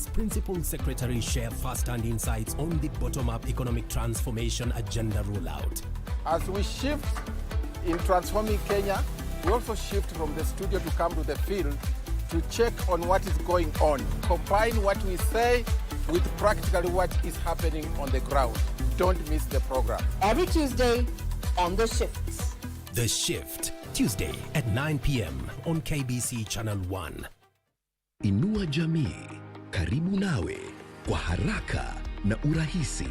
Principal Secretary share first-hand insights on the bottom-up economic transformation agenda rollout. As we shift in transforming Kenya, we also shift from the studio to come to the field to check on what is going on, combine what we say with practically what is happening on the ground. Don't miss the program. Every Tuesday on The Shift. The Shift, Tuesday at 9 p.m. on KBC Channel 1. Inua jamii, karibu nawe, kwa haraka na urahisi.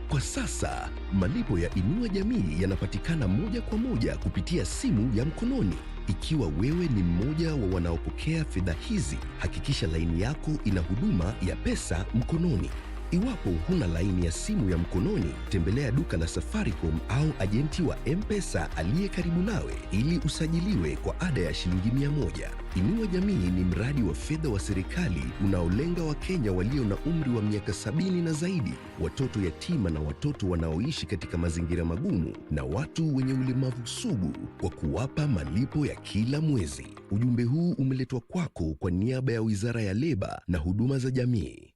Kwa sasa, malipo ya Inua Jamii yanapatikana moja kwa moja kupitia simu ya mkononi. Ikiwa wewe ni mmoja wa wanaopokea fedha hizi, hakikisha laini yako ina huduma ya pesa mkononi. Iwapo huna laini ya simu ya mkononi, tembelea duka la Safaricom au ajenti wa M-Pesa aliye karibu nawe ili usajiliwe kwa ada ya shilingi 100. Inua Jamii ni mradi wa fedha wa serikali unaolenga Wakenya walio na umri wa miaka 70 na zaidi, watoto yatima na watoto wanaoishi katika mazingira magumu na watu wenye ulemavu sugu, kwa kuwapa malipo ya kila mwezi. Ujumbe huu umeletwa kwako kwa niaba ya Wizara ya Leba na Huduma za Jamii.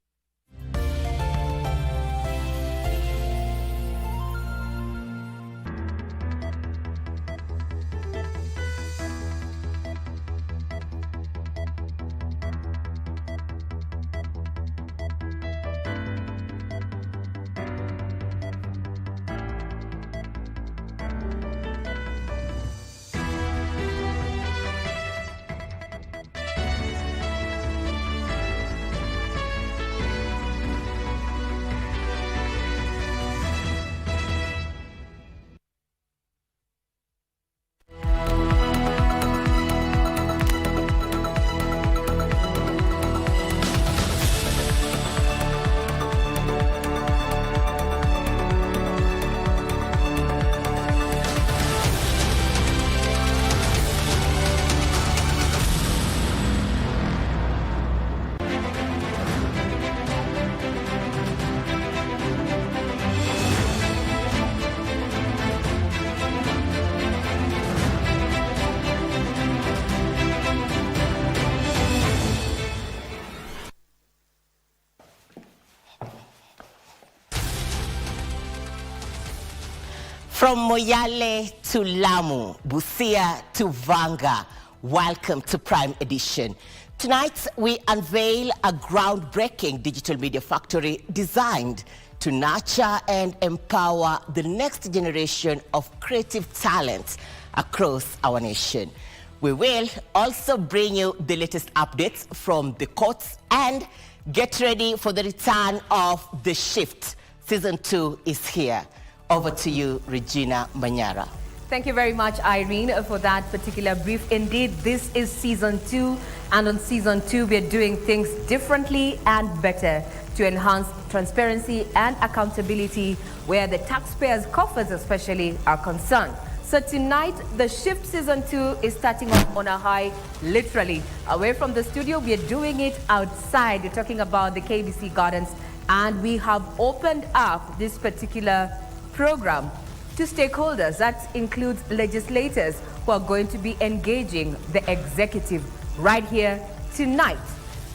From Moyale to Lamu, Busia to Vanga, welcome to Prime Edition. Tonight, we unveil a groundbreaking digital media factory designed to nurture and empower the next generation of creative talent across our nation. We will also bring you the latest updates from the courts and get ready for the return of The Shift. Season 2 is here. Over to you, Regina Manyara. Thank you very much, Irene, for that particular brief. Indeed, this is Season 2, and on Season 2, we're doing things differently and better to enhance transparency and accountability where the taxpayers' coffers especially are concerned. So tonight, The Shift Season 2 is starting off on a high, literally. Away from the studio, we're doing it outside. We're talking about the KBC Gardens, and we have opened up this particular program to stakeholders. That includes legislators who are going to be engaging the executive right here tonight.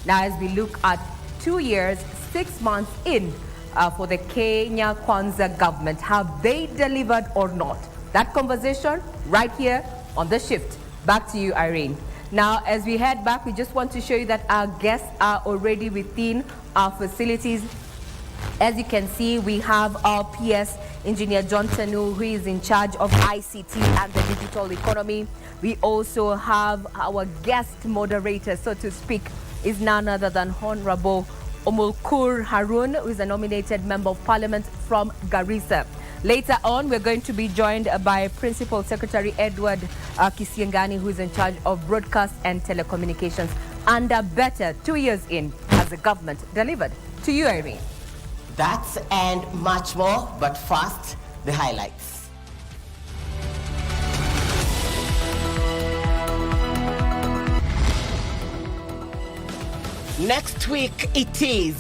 Now, as we look at 2 years, 6 months in for the Kenya Kwanza government, have they delivered or not? That conversation right here on The Shift. Back to you, Irene. Now, as we head back, we just want to show you that our guests are already within our facilities. As you can see, we have our PS Engineer John Tanu, who is in charge of ICT and the digital economy. We also have our guest moderator, so to speak, is none other than Honorable Omulkur Harun, who is a nominated Member of Parliament from Garissa. Later on, we're going to be joined by Principal Secretary Edward Kisiangani, who is in charge of broadcast and telecommunications. And a better 2 years in as the government delivered. To you, Irene. That and much more, but first, the highlights. Next week it is.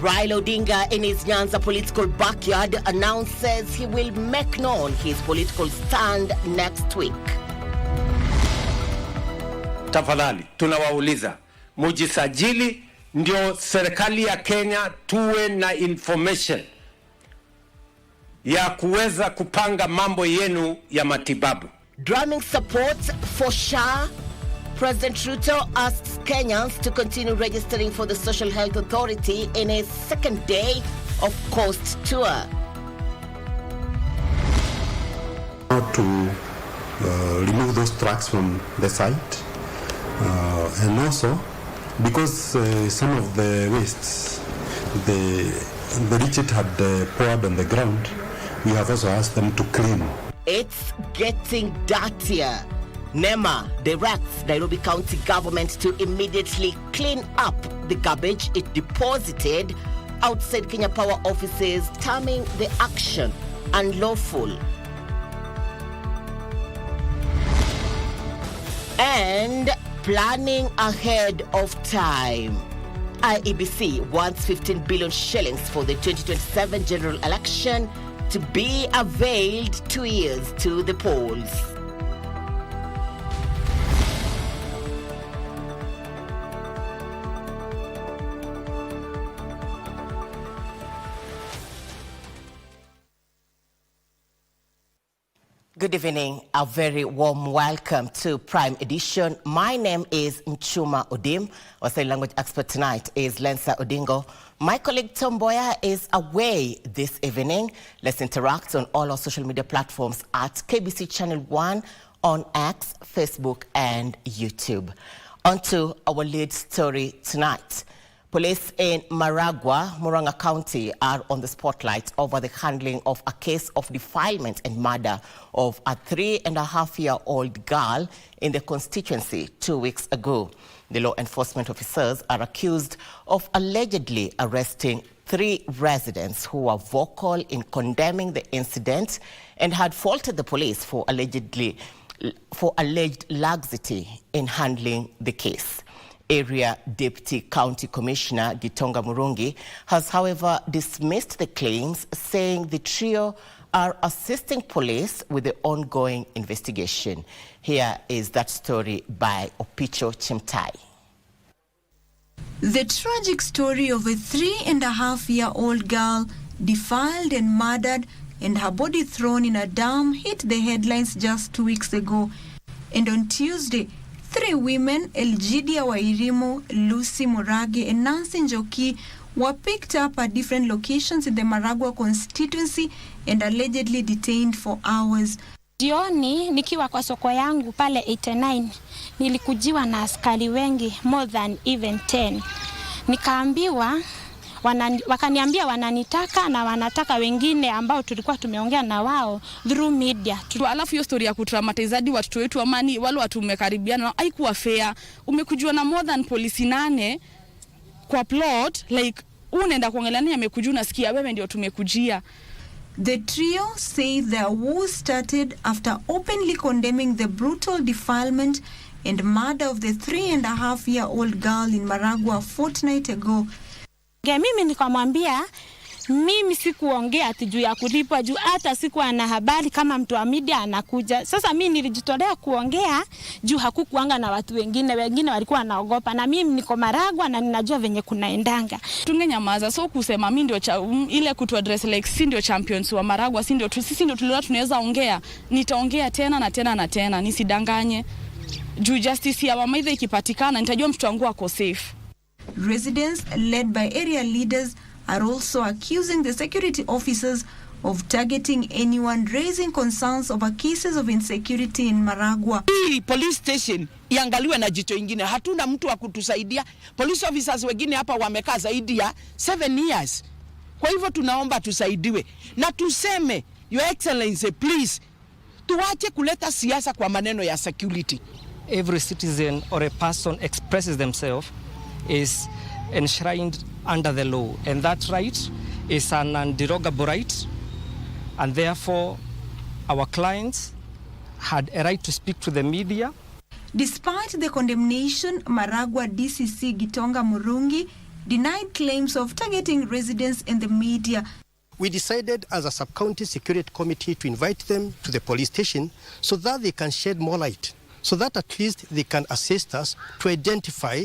Raila Odinga in his Nyanza political backyard announces he will make known his political stand next week. Tafadhali, tunawauliza, mujisajili ndio serikali ya Kenya tuwe na information ya kuweza kupanga mambo yenu ya matibabu. Drumming support for SHA, President Ruto asks Kenyans to continue registering for the Social Health Authority in a second day of coast tour. To remove those trucks from the site, and also because some of the wastes the Richard had poured on the ground, we have also asked them to clean. It's getting dirtier. NEMA directs Nairobi County government to immediately clean up the garbage it deposited outside Kenya Power offices, terming the action unlawful. And planning ahead of time. IEBC wants 15 billion shillings for the 2027 general election to be availed 2 years to the polls. Good evening, a very warm welcome to Prime Edition. My name is Muchuma Odim. Our sign language expert tonight is Lensa Odingo. My colleague Tom Boya is away this evening. Let's interact on all our social media platforms at KBC Channel 1 on X, Facebook and YouTube. On to our lead story tonight. Police in Maragua, Murang'a County are on the spotlight over the handling of a case of defilement and murder of a 3.5-year-old girl in the constituency 2 weeks ago. The law enforcement officers are accused of allegedly arresting 3 residents who were vocal in condemning the incident and had faulted the police for alleged laxity in handling the case. Area Deputy County Commissioner Gitonga Murungi has, however, dismissed the claims, saying the trio are assisting police with the ongoing investigation. Here is that story by Opicho Chimtai. The tragic story of a 3.5-year-old girl defiled and murdered and her body thrown in a dam hit the headlines just 2 weeks ago. And on Tuesday, 3 women, Elgidia Wairimo, Lucy Murage and Nancy Njoki, were picked up at different locations in the Maragua constituency and allegedly detained for hours. Jioni nikiwa kwa soko yangu pale 89 nilikujiwa na askari wengi, more than even 10. Nikaambiwa wakaniambia wananitaka na wanataka wengine ambao tulikuwa tumeongea na wao through media. Alafu hiyo story ya kutraumatize watoto wetu amani wale watu umekaribiana haikuwa fair. Umekujua na more than polisi 8 kwa plot, like unaenda kuongelea nani amekujua, nasikia wewe ndio tumekujia. The trio say their war started after openly condemning the brutal defilement and murder of the 3.5-year-old girl in Maragua a fortnight ago. Mimi nikamwambia mimi sikuongea ati juu ya kulipwa, juu hata sikuwa na habari kama mtu wa media anakuja. Sasa mimi nilijitolea kuongea juu hakukuanga na watu wengine walikuwa wanaogopa, na mimi niko Maragua na ninajua venye kunaendanga. Tungenyamaza, so kusema mimi ndio ile kutu address like si ndio champions wa Maragua, sisi ndio tunaweza ongea. Nitaongea tena na tena na tena, nisidanganye. Juu justice ya mama ile ikipatikana nitajua mtoto wangu ako safe. Residents led by area leaders are also accusing the security officers of targeting anyone raising concerns over cases of insecurity in Maragua. Hii police station iangaliwe na jicho ingine. Hatuna mtu wa kutusaidia. Police officers wengine hapa wamekaa zaidi ya 7 years. Kwa hivyo tunaomba tusaidiwe. Na tuseme, Your Excellency, please, tuache kuleta siasa kwa maneno ya security. Every citizen or a person expresses themselves is enshrined under the law, and that right is an underogable right, and therefore our clients had a right to speak to the media. Despite the condemnation, Maragua DCC Gitonga Murungi denied claims of targeting residents and the media. We decided as a sub-county security committee to invite them to the police station so that they can shed more light, so that at least they can assist us to identify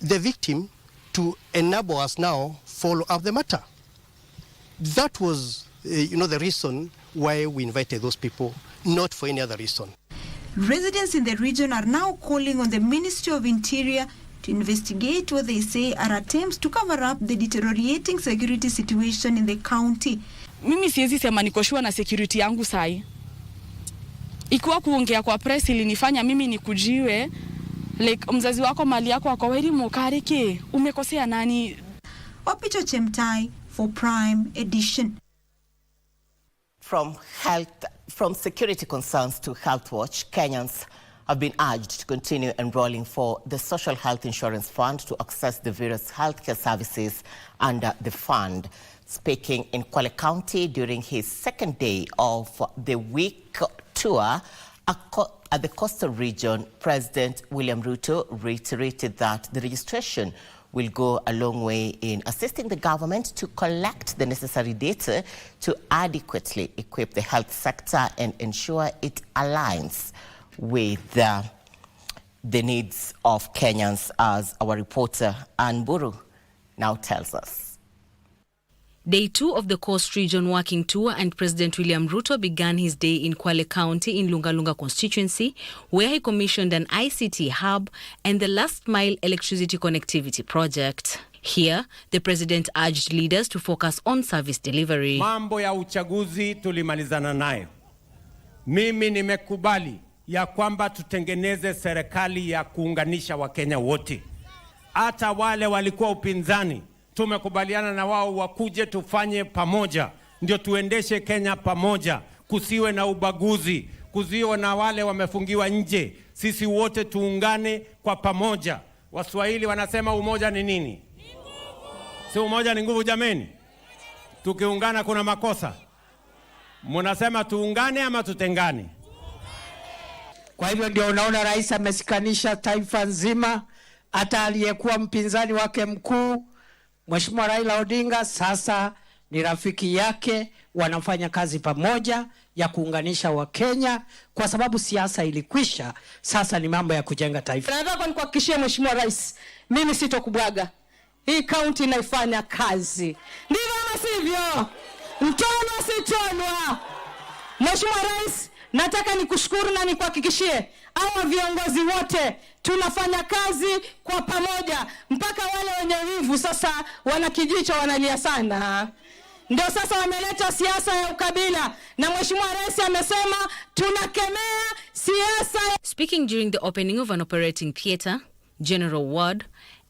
the victim to enable us now follow up the matter. That was, the reason why we invited those people, not for any other reason. Residents in the region are now calling on the Ministry of Interior to investigate what they say are attempts to cover up the deteriorating security situation in the county. Mimi siwezi sema niko sure na security yangu sai. Ikiwa kuongea kwa press ilinifanya mimi nikujiwe, like mzazi wako mali yako wako weri mokareke, umekosea nani? Opito Chemtai for Prime Edition. From security concerns to health watch, Kenyans have been urged to continue enrolling for the Social Health Insurance Fund to access the various healthcare services under the fund. Speaking in Kwale County during his second day of the week tour at the coastal region, President William Ruto reiterated that the registration will go a long way in assisting the government to collect the necessary data to adequately equip the health sector and ensure it aligns with the needs of Kenyans, as our reporter Ann Buru now tells us. Day 2 of the Coast Region Working Tour, and President William Ruto began his day in Kwale County in Lunga constituency, where he commissioned an ICT hub and the last mile electricity connectivity project. Here, the president urged leaders to focus on service delivery. Mambo ya uchaguzi tulimalizana nayo. Mimi nimekubali ya kwamba tutengeneze serikali ya kuunganisha Wakenya wote. Hata wale walikuwa upinzani, tumekubaliana na wao wakuje tufanye pamoja, ndio tuendeshe Kenya pamoja, kusiwe na ubaguzi, kusiwe na wale wamefungiwa nje. Sisi wote tuungane kwa pamoja. Waswahili wanasema umoja ni nini? Si umoja ni nguvu jameni? Tukiungana kuna makosa. Mnasema tuungane ama tutengane? Kwa hivyo ndio unaona rais amesikanisha taifa nzima, hata aliyekuwa mpinzani wake mkuu Mheshimiwa Raila Odinga sasa ni rafiki yake, wanafanya kazi pamoja ya kuunganisha Wakenya kwa sababu siasa ilikwisha, sasa ni mambo ya kujenga taifa. Nataka nikuhakikishie Mheshimiwa Rais, mimi sitokubwaga. Hii county inaifanya kazi. Ndivyo ama sivyo? Mtono sitonwa. Mheshimiwa Rais, nataka nikushukuru na nikuhakikishie hawa viongozi wote tunafanya kazi kwa pamoja, mpaka wale wenye wivu sasa wana kijicho wanalia sana. Ndio sasa wameleta siasa ya ukabila, na Mheshimiwa Rais amesema tunakemea siasa. Speaking during the opening of an operating theatre, general ward,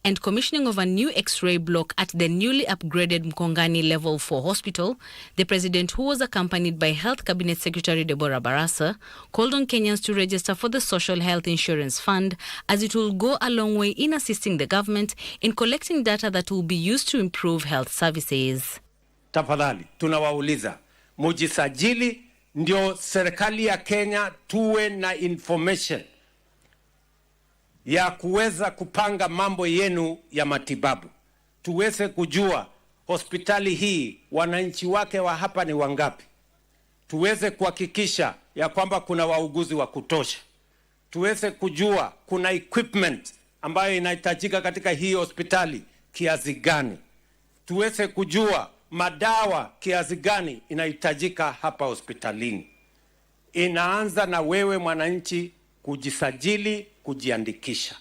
and commissioning of a new X-ray block at the newly upgraded Mkongani Level 4 Hospital, the President, who was accompanied by Health Cabinet Secretary Deborah Barasa, called on Kenyans to register for the Social Health Insurance Fund, as it will go a long way in assisting the government in collecting data that will be used to improve health services. Tafadhali, tunawauliza, mujisajili ndio serikali ya Kenya tuwe na information ya kuweza kupanga mambo yenu ya matibabu. Tuweze kujua hospitali hii wananchi wake wa hapa ni wangapi. Tuweze kuhakikisha ya kwamba kuna wauguzi wa kutosha. Tuweze kujua kuna equipment ambayo inahitajika katika hii hospitali kiasi gani. Tuweze kujua madawa kiasi gani inahitajika hapa hospitalini. Inaanza na wewe mwananchi kujisajili, kujiandikisha.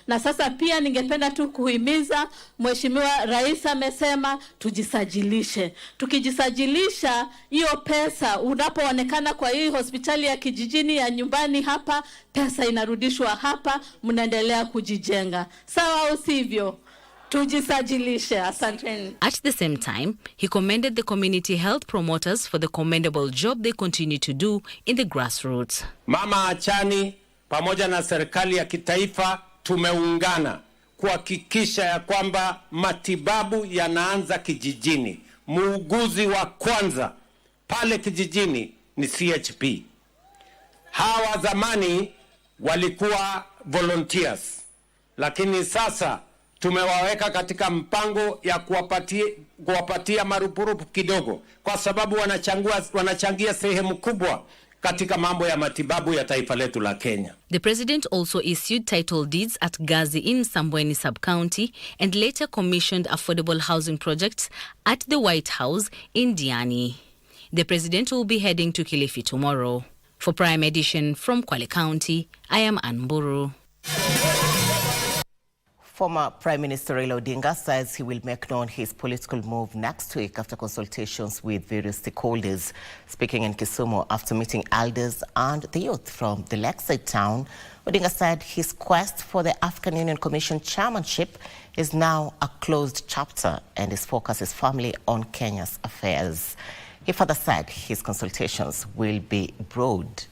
Na sasa pia ningependa tu kuhimiza, Mheshimiwa Rais amesema tujisajilishe. Tukijisajilisha, hiyo pesa unapoonekana kwa hii hospitali ya kijijini ya nyumbani hapa, pesa inarudishwa hapa, mnaendelea kujijenga. Sawa au sivyo? Tujisajilishe. Asanteni. At the same time, he commended the community health promoters for the commendable job they continue to do in the grassroots. Mama Achani pamoja na serikali ya kitaifa tumeungana kuhakikisha ya kwamba matibabu yanaanza kijijini. Muuguzi wa kwanza pale kijijini ni CHP. Hawa zamani walikuwa volunteers, lakini sasa tumewaweka katika mpango ya kuwapatia marupurupu kidogo, kwa sababu wanachangia sehemu kubwa katika mambo ya matibabu ya taifa letu la Kenya. The president also issued title deeds at Gazi in Sambweni sub-county and later commissioned affordable housing projects at the White House in Diani. The president will be heading to Kilifi tomorrow. For Prime Edition from Kwale County, I am Anburu. Former Prime Minister Raila Odinga says he will make known his political move next week after consultations with various stakeholders. Speaking in Kisumu after meeting elders and the youth from the lakeside town, Odinga said his quest for the African Union Commission chairmanship is now a closed chapter and his focus is firmly on Kenya's affairs. He further said his consultations will be broad.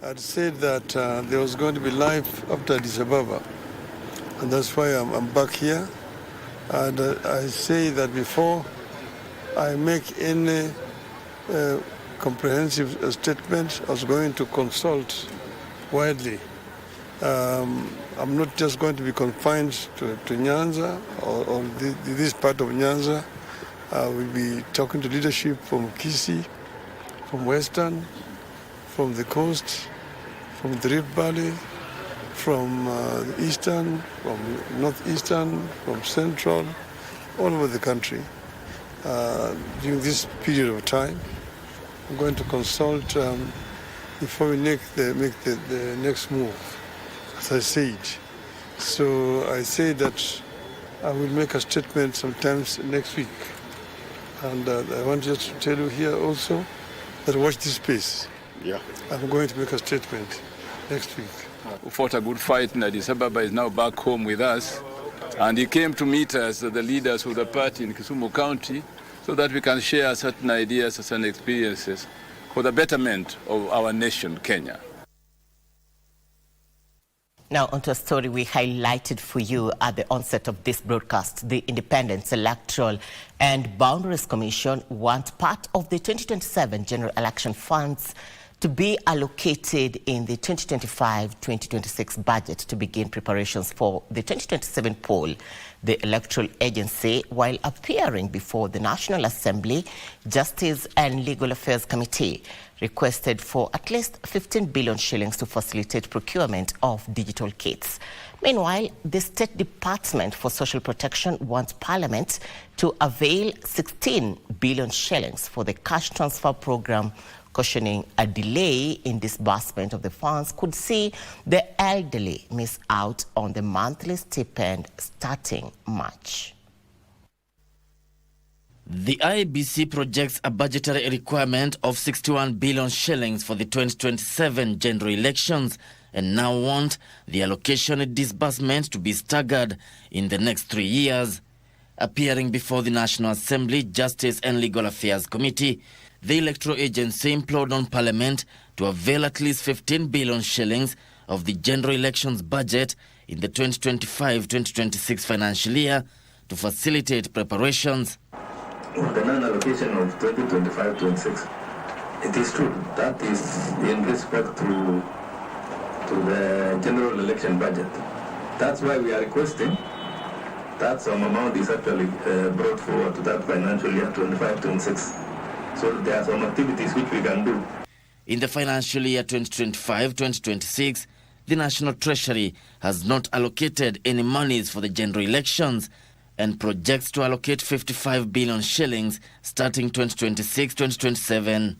I'd said that there was going to be life after Addis Ababa, and that's why I'm back here. And I say that before I make any comprehensive statement, I was going to consult widely. I'm not just going to be confined to Nyanza or this part of Nyanza. We'll be talking to leadership from Kisii, from Western, from the coast, from the Rift Valley, from Eastern, from Northeastern, from Central, all over the country. During this period of time, I'm going to consult before we make the next move, as I said. So I say that I will make a statement sometimes next week. And I want just to tell you here also that watch this space. Yeah. I'm going to make a statement next week. Who fought a good fight in Addis Ababa is now back home with us. And he came to meet us, the leaders of the party in Kisumu County, so that we can share certain ideas and experiences for the betterment of our nation, Kenya. Now, onto a story we highlighted for you at the onset of this broadcast. The Independence Electoral and Boundaries Commission want part of the 2027 general election funds to be allocated in the 2025-2026 budget to begin preparations for the 2027 poll. The electoral agency, while appearing before the National Assembly Justice and Legal Affairs Committee, requested for at least 15 billion shillings to facilitate procurement of digital kits. Meanwhile, the State Department for Social Protection wants Parliament to avail 16 billion shillings for the cash transfer program, cautioning a delay in disbursement of the funds could see the elderly miss out on the monthly stipend starting March. The IBC projects a budgetary requirement of 61 billion shillings for the 2027 general elections and now want the allocation and disbursement to be staggered in the next 3 years. Appearing before the National Assembly Justice and Legal Affairs Committee, the electoral agency implored on Parliament to avail at least 15 billion shillings of the general elections budget in the 2025-2026 financial year to facilitate preparations. The non-allocation of 2025-26, it is true that is in respect to the general election budget. That's why we are requesting that some amount is actually brought forward to that financial year 25-26. So there are some activities which we can do. In the financial year 2025-2026, the National Treasury has not allocated any monies for the general elections and projects to allocate 55 billion shillings starting 2026-2027.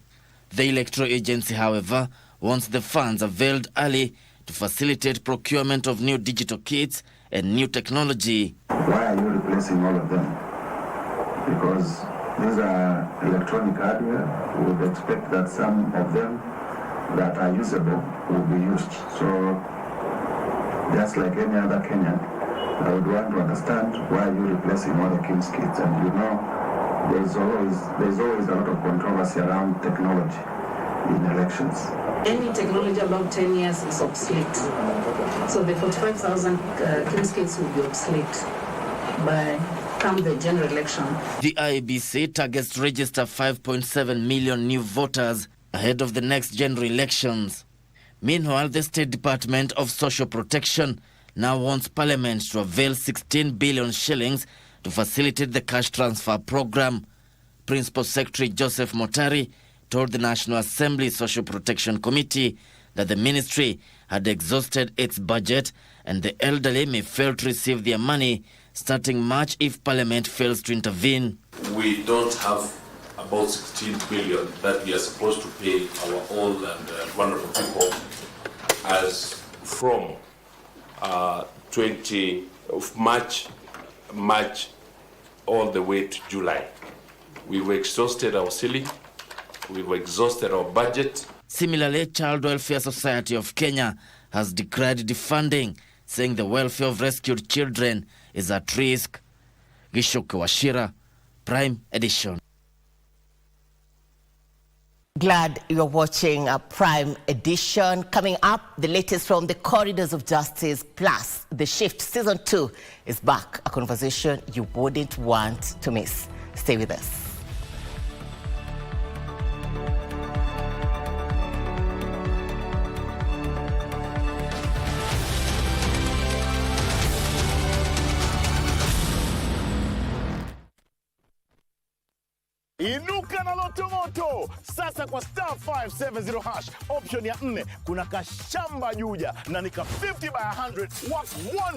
The electoral agency, however, wants the funds availed early to facilitate procurement of new digital kits and new technology. Why are you replacing all of them? Because these are electronic hardware. We would expect that some of them that are usable will be used. So just like any other Kenyan, I would want to understand why you're replacing all the King's kits. And you know, there's always a lot of controversy around technology in elections. Any technology above 10 years is obsolete. So the 45,000 King's kits will be obsolete by come the general election. The IBC targets to register 5.7 million new voters ahead of the next general elections. Meanwhile, the State Department of Social Protection now wants Parliament to avail 16 billion shillings to facilitate the cash transfer program. Principal Secretary Joseph Motari told the National Assembly Social Protection Committee that the ministry had exhausted its budget and the elderly may fail to receive their money starting March if Parliament fails to intervene. We don't have about 16 billion that we are supposed to pay our old and vulnerable people as from 20 of March all the way to July. We've exhausted our ceiling, we've exhausted our budget. Similarly, Child Welfare Society of Kenya has decried defunding, saying the welfare of rescued children is at risk. Gishoke Washira, Prime Edition. Glad you're watching Prime Edition. Coming up, the latest from the corridors of justice, plus The Shift Season 2 is back. A conversation you wouldn't want to miss. Stay with us. Inuka na Loto Moto sasa kwa star 570 hash option ya 4 kuna kashamba juja na nika 50 by 100 worth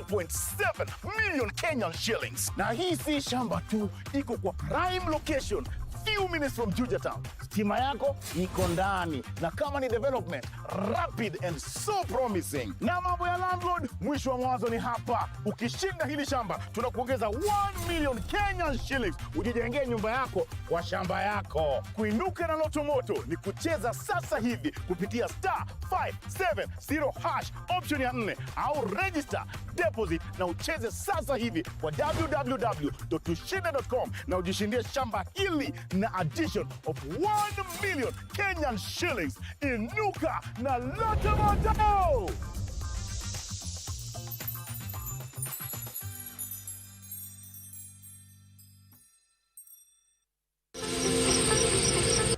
1.7 million Kenyan shillings. Na hii si shamba tu, iko kwa prime location few minutes from Juja Town. Stima yako iko ndani na kama ni development rapid and so promising. Na mambo ya landlord, mwisho wa mwanzo ni hapa. Ukishinda hili shamba tunakuongeza 1 million Kenyan shillings ujijengee nyumba yako kwa shamba yako. Kuinuka na Loto Moto ni kucheza sasa hivi kupitia star 570 hash option ya 4 au register deposit na ucheze sasa hivi kwa www.tushinde.com na ujishindie shamba hili na addition of 1 million Kenyan shillings. Inuka na Loto Moto!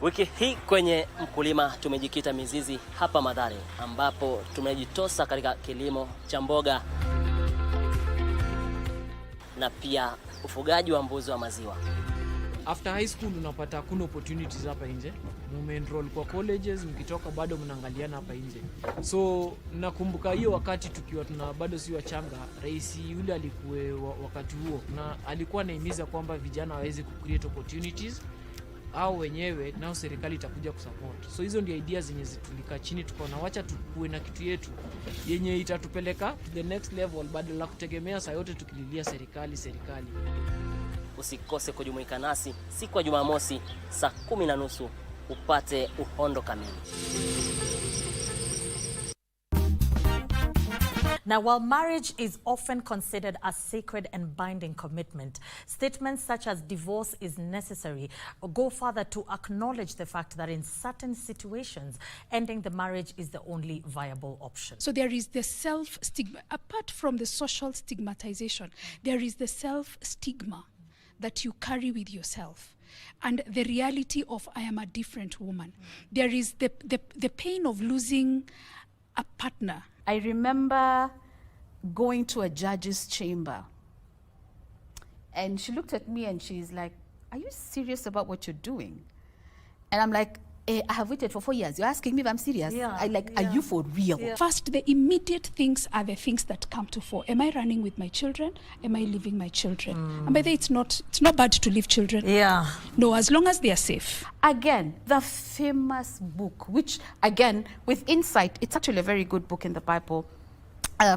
Wiki hii kwenye Mkulima tumejikita mizizi hapa Mathare, ambapo tumejitosa katika kilimo cha mboga na pia ufugaji wa mbuzi wa maziwa. After high school unapata kuna opportunities hapa nje. Mume-enroll kwa colleges, mkitoka bado mnaangaliana hapa nje. So nakumbuka hiyo wakati tukiwa bado si wachanga, rais yule alikuwa wakati huo na alikuwa anahimiza kwamba vijana waweze create opportunities au wenyewe nao serikali itakuja kusupport. So hizo ndio ideas zenye tulika chini tukaona wacha tukue na kitu yetu yenye itatupeleka to the next level badala ya kutegemea saa yote tukililia serikali. Usikose kujumuika nasi siku ya Jumamosi saa 10:30 upate uhondo kamili. Now, while marriage is often considered a sacred and binding commitment, statements such as divorce is necessary go further to acknowledge the fact that in certain situations, ending the marriage is the only viable option. So there is the self-stigma. Apart from the social stigmatization, there is the self-stigma that you carry with yourself and the reality of I am a different woman. There is the pain of losing a partner. I remember going to a judge's chamber and she looked at me and she's like, "Are you serious about what you're doing?" And I'm like, I have waited for 4 years. You're asking me if I'm serious? Are you for real? First, the immediate things are the things that come to fore. Am I running with my children? Am I leaving my children? And by the way, it's not bad to leave children. No, as long as they are safe. Again, the famous book, which again, with insight, it's actually a very good book in the Bible,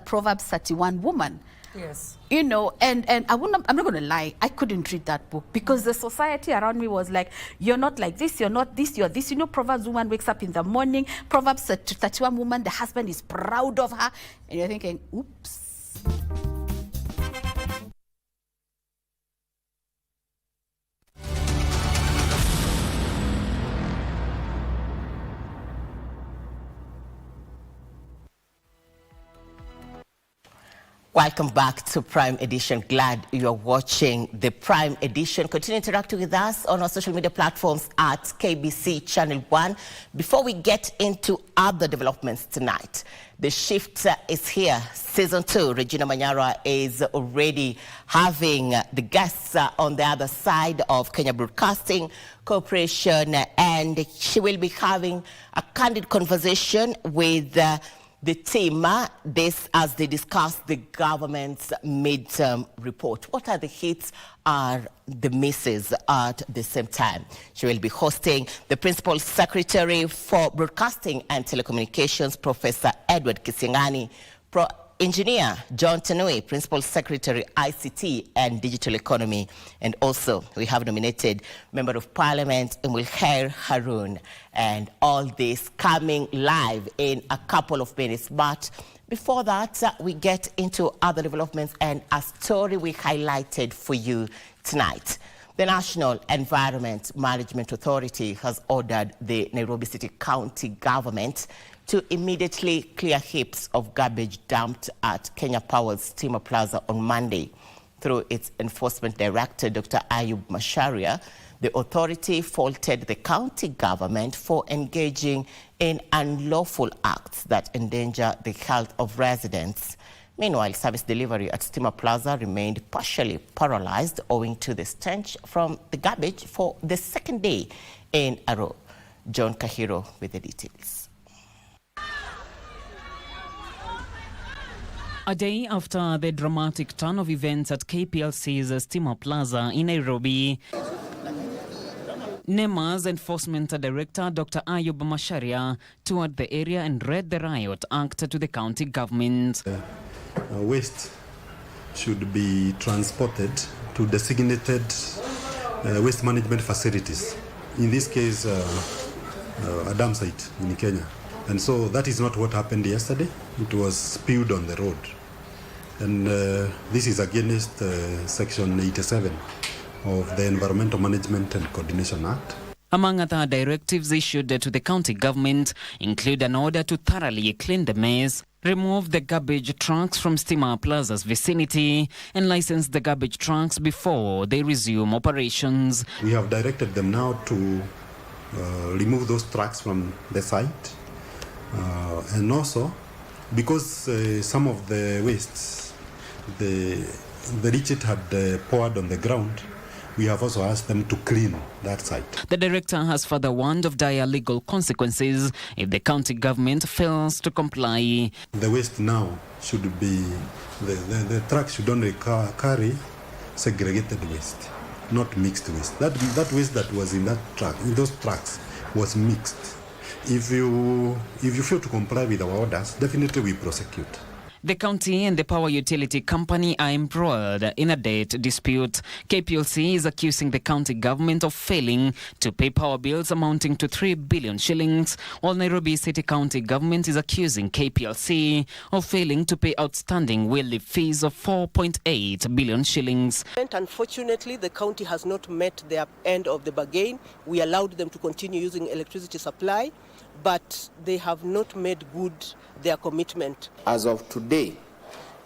Proverbs 31, Woman. Yes. You know, and I'm not going to lie, I couldn't read that book because the society around me was like, you're not like this, you're not this, you're this. You know, Proverbs woman wakes up in the morning, Proverbs 31 woman, the husband is proud of her. And you're thinking, oops. Welcome back to Prime Edition. Glad you're watching the Prime Edition. Continue interacting with us on our social media platforms at KBC Channel 1. Before we get into other developments tonight, the shift is here. Season 2, Regina Manyara is already having the guests on the other side of Kenya Broadcasting Corporation, and she will be having a candid conversation with the team, this as they discuss the government's midterm report. What are the hits, are the misses at the same time? She will be hosting the Principal Secretary for Broadcasting and Telecommunications, Professor Edward Kisingani, Engineer John Tanui, Principal Secretary, ICT and Digital Economy. And also, we have nominated Member of Parliament, Emilkhair Harun. And all this coming live in a couple of minutes. But before that, we get into other developments and a story we highlighted for you tonight. The National Environment Management Authority has ordered the Nairobi City County government to immediately clear heaps of garbage dumped at Kenya Power's Steamer Plaza on Monday. Through its enforcement director, Dr. Ayub Masharia, the authority faulted the county government for engaging in unlawful acts that endanger the health of residents. Meanwhile, service delivery at Steamer Plaza remained partially paralyzed owing to the stench from the garbage for the second day in a row. John Kahiro with the details. A day after the dramatic turn of events at KPLC's Steamer Plaza in Nairobi, NEMA's Enforcement Director Dr. Ayub Masharia toured the area and read the riot act to the county government. Waste should be transported to designated waste management facilities. In this case, a dump site in Kenya. And so that is not what happened yesterday. It was spewed on the road. And this is against Section 87 of the Environmental Management and Coordination Act. Among other directives issued to the county government include an order to thoroughly clean the mess, remove the garbage trucks from Steamer Plaza's vicinity, and license the garbage trucks before they resume operations. We have directed them now to remove those trucks from the site. And also, because some of the wastes, the leachate had poured on the ground, we have also asked them to clean that site. The director has further warned of dire legal consequences if the county government fails to comply. The waste now should be, the trucks should only carry segregated waste, not mixed waste. That waste that was in that truck, in those trucks, was mixed. If you fail to comply with our orders, definitely we prosecute. The county and the power utility company are embroiled in a debt dispute. KPLC is accusing the county government of failing to pay power bills amounting to 3 billion shillings, while Nairobi City County government is accusing KPLC of failing to pay outstanding yearly fees of 4.8 billion shillings. Unfortunately, the county has not met their end of the bargain. We allowed them to continue using electricity supply, but they have not made good their commitment. As of today,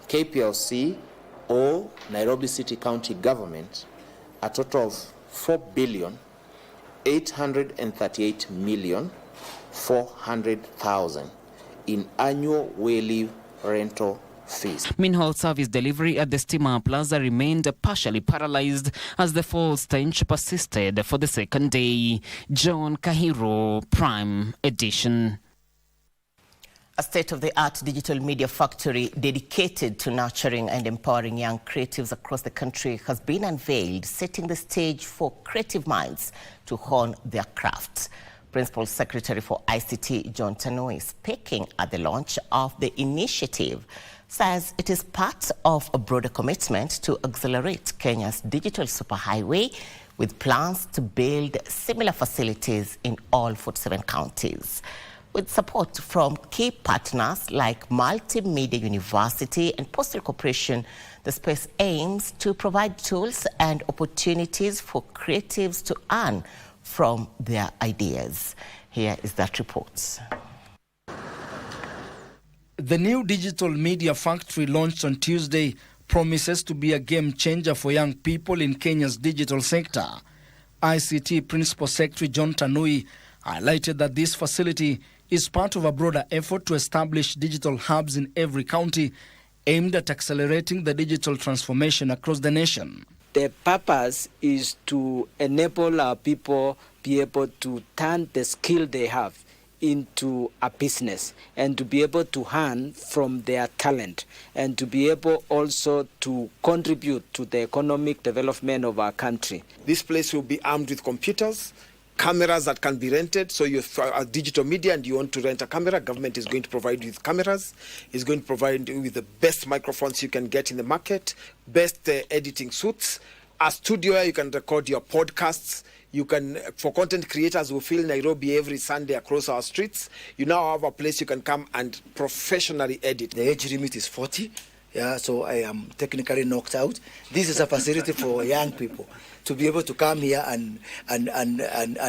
KPLC or Nairobi City County government a total of 4,838,400,000 in annual yearly rental fees. Meanwhile, service delivery at the Steamer Plaza remained partially paralyzed as the foul stench persisted for the second day. John Kahiro, Prime Edition. A state-of-the-art digital media factory dedicated to nurturing and empowering young creatives across the country has been unveiled, setting the stage for creative minds to hone their crafts. Principal Secretary for ICT, John Tanui, speaking at the launch of the initiative, says it is part of a broader commitment to accelerate Kenya's digital superhighway, with plans to build similar facilities in all 47 counties. With support from key partners like Multimedia University and Postal Corporation, the space aims to provide tools and opportunities for creatives to earn from their ideas. Here is that report. The new digital media factory launched on Tuesday promises to be a game changer for young people in Kenya's digital sector. ICT Principal Secretary John Tanui highlighted that this facility is part of a broader effort to establish digital hubs in every county aimed at accelerating the digital transformation across the nation. The purpose is to enable our people be able to turn the skill they have into a business and to be able to earn from their talent and to be able also to contribute to the economic development of our country. This place will be armed with computers, cameras that can be rented. So you're a digital media and you want to rent a camera, government is going to provide you with cameras, is going to provide you with the best microphones you can get in the market, best editing suits, a studio where you can record your podcasts. You can, for content creators who feel Nairobi every Sunday across our streets, you now have a place you can come and professionally edit. The age limit is 40, so I am technically knocked out. This is a facility for young people to be able to come here and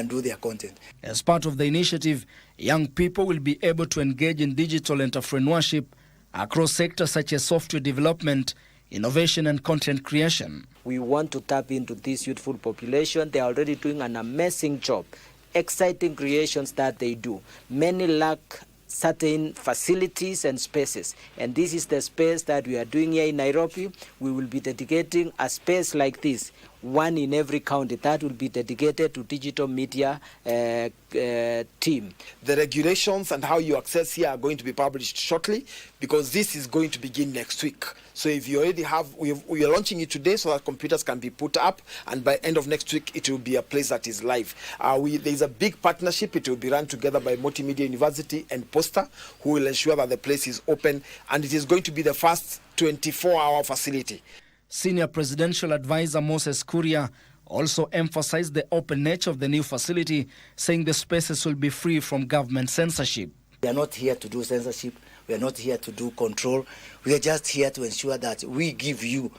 do their content. As part of the initiative, young people will be able to engage in digital entrepreneurship across sectors such as software development, innovation and content creation. We want to tap into this youthful population. They are already doing an amazing job, exciting creations that they do. Many lack certain facilities and spaces, and this is the space that we are doing here in Nairobi. We will be dedicating a space like this, one in every county, that will be dedicated to digital media team. The regulations and how you access here are going to be published shortly because this is going to begin next week. So if you already have, we are launching it today so that computers can be put up, and by end of next week it will be a place that is live. There is a big partnership. It will be run together by Multimedia University and Posta, who will ensure that the place is open, and it is going to be the first 24-hour facility. Senior Presidential Advisor Moses Kuria also emphasized the open nature of the new facility, saying the spaces will be free from government censorship. We are not here to do censorship. We are not here to do control. We are just here to ensure that we give you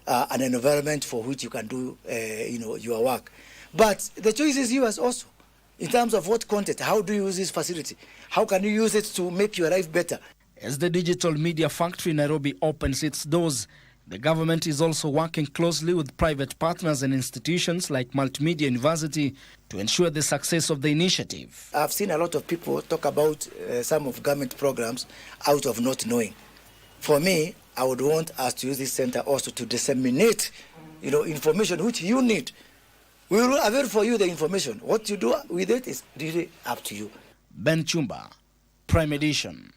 an environment for which you can do your work. But the choice is yours also. In terms of what content, how do you use this facility? How can you use it to make your life better? As the digital media factory in Nairobi opens its doors, the government is also working closely with private partners and institutions like Multimedia University to ensure the success of the initiative. I've seen a lot of people talk about some of government programs out of not knowing. For me, I would want us to use this center also to disseminate, information which you need. We will avail for you the information. What you do with it is really up to you. Ben Chumba, Prime Edition.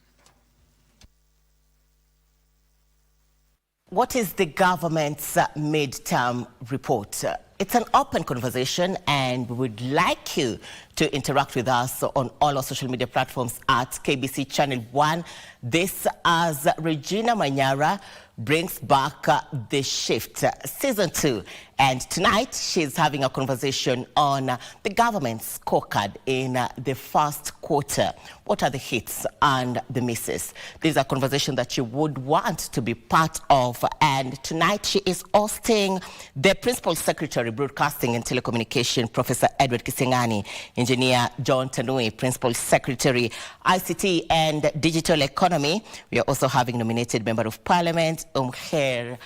What is the government's midterm report? It's an open conversation, and we would like you to interact with us on all our social media platforms at KBC Channel 1. This as Regina Manyara brings back The Shift Season 2. And tonight, she's having a conversation on the government's scorecard in the first quarter. What are the hits and the misses? This is a conversation that you would want to be part of. And tonight, she is hosting the Principal Secretary, Broadcasting and Telecommunication, Professor Edward Kisengani, Engineer John Tanui, Principal Secretary, ICT and Digital Economy. We are also having nominated Member of Parliament, Umher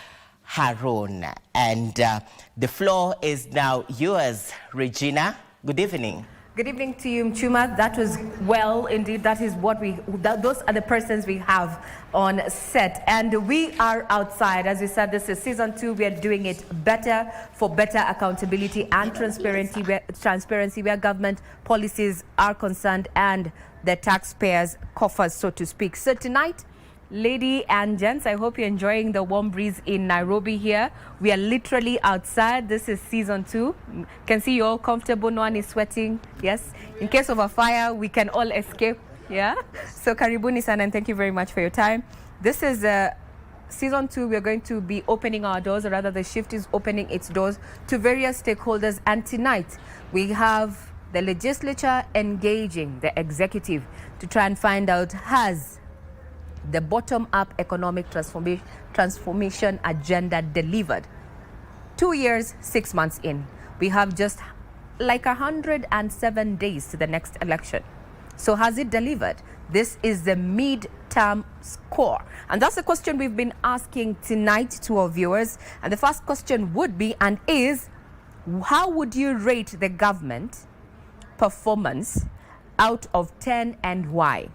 Harun. And the floor is now yours, Regina. Good evening. Good evening to you, Muchuma. That was well, indeed. That is what those are the persons we have on set. And we are outside. As you said, this is season 2. We are doing it better for better accountability and transparency where government policies are concerned and the taxpayers' coffers, so to speak. So tonight, ladies and gents, I hope you're enjoying the warm breeze in Nairobi here. We are literally outside. This is season 2. Can see you're all comfortable. No one is sweating. Yes. In case of a fire, we can all escape. Yeah. So karibuni sana, and thank you very much for your time. This is season 2. We're going to be opening our doors, or rather the shift is opening its doors to various stakeholders. And tonight we have the legislature engaging the executive to try and find out, has the bottom-up economic transformation agenda delivered? 2 years, 6 months in. We have just like 107 days to the next election. So has it delivered? This is the midterm score. And that's the question we've been asking tonight to our viewers. And the first question would be and is, how would you rate the government performance out of 10 and why?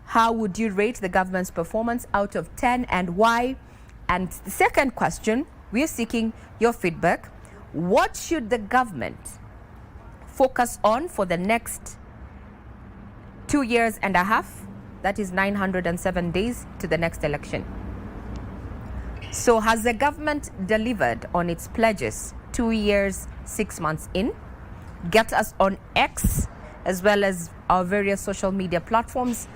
How would you rate the government's performance out of 10 and why? And the second question, we are seeking your feedback. What should the government focus on for the next 2 years and a half? That is 907 days to the next election. So has the government delivered on its pledges 2 years, 6 months in? Get us on X as well as our various social media platforms.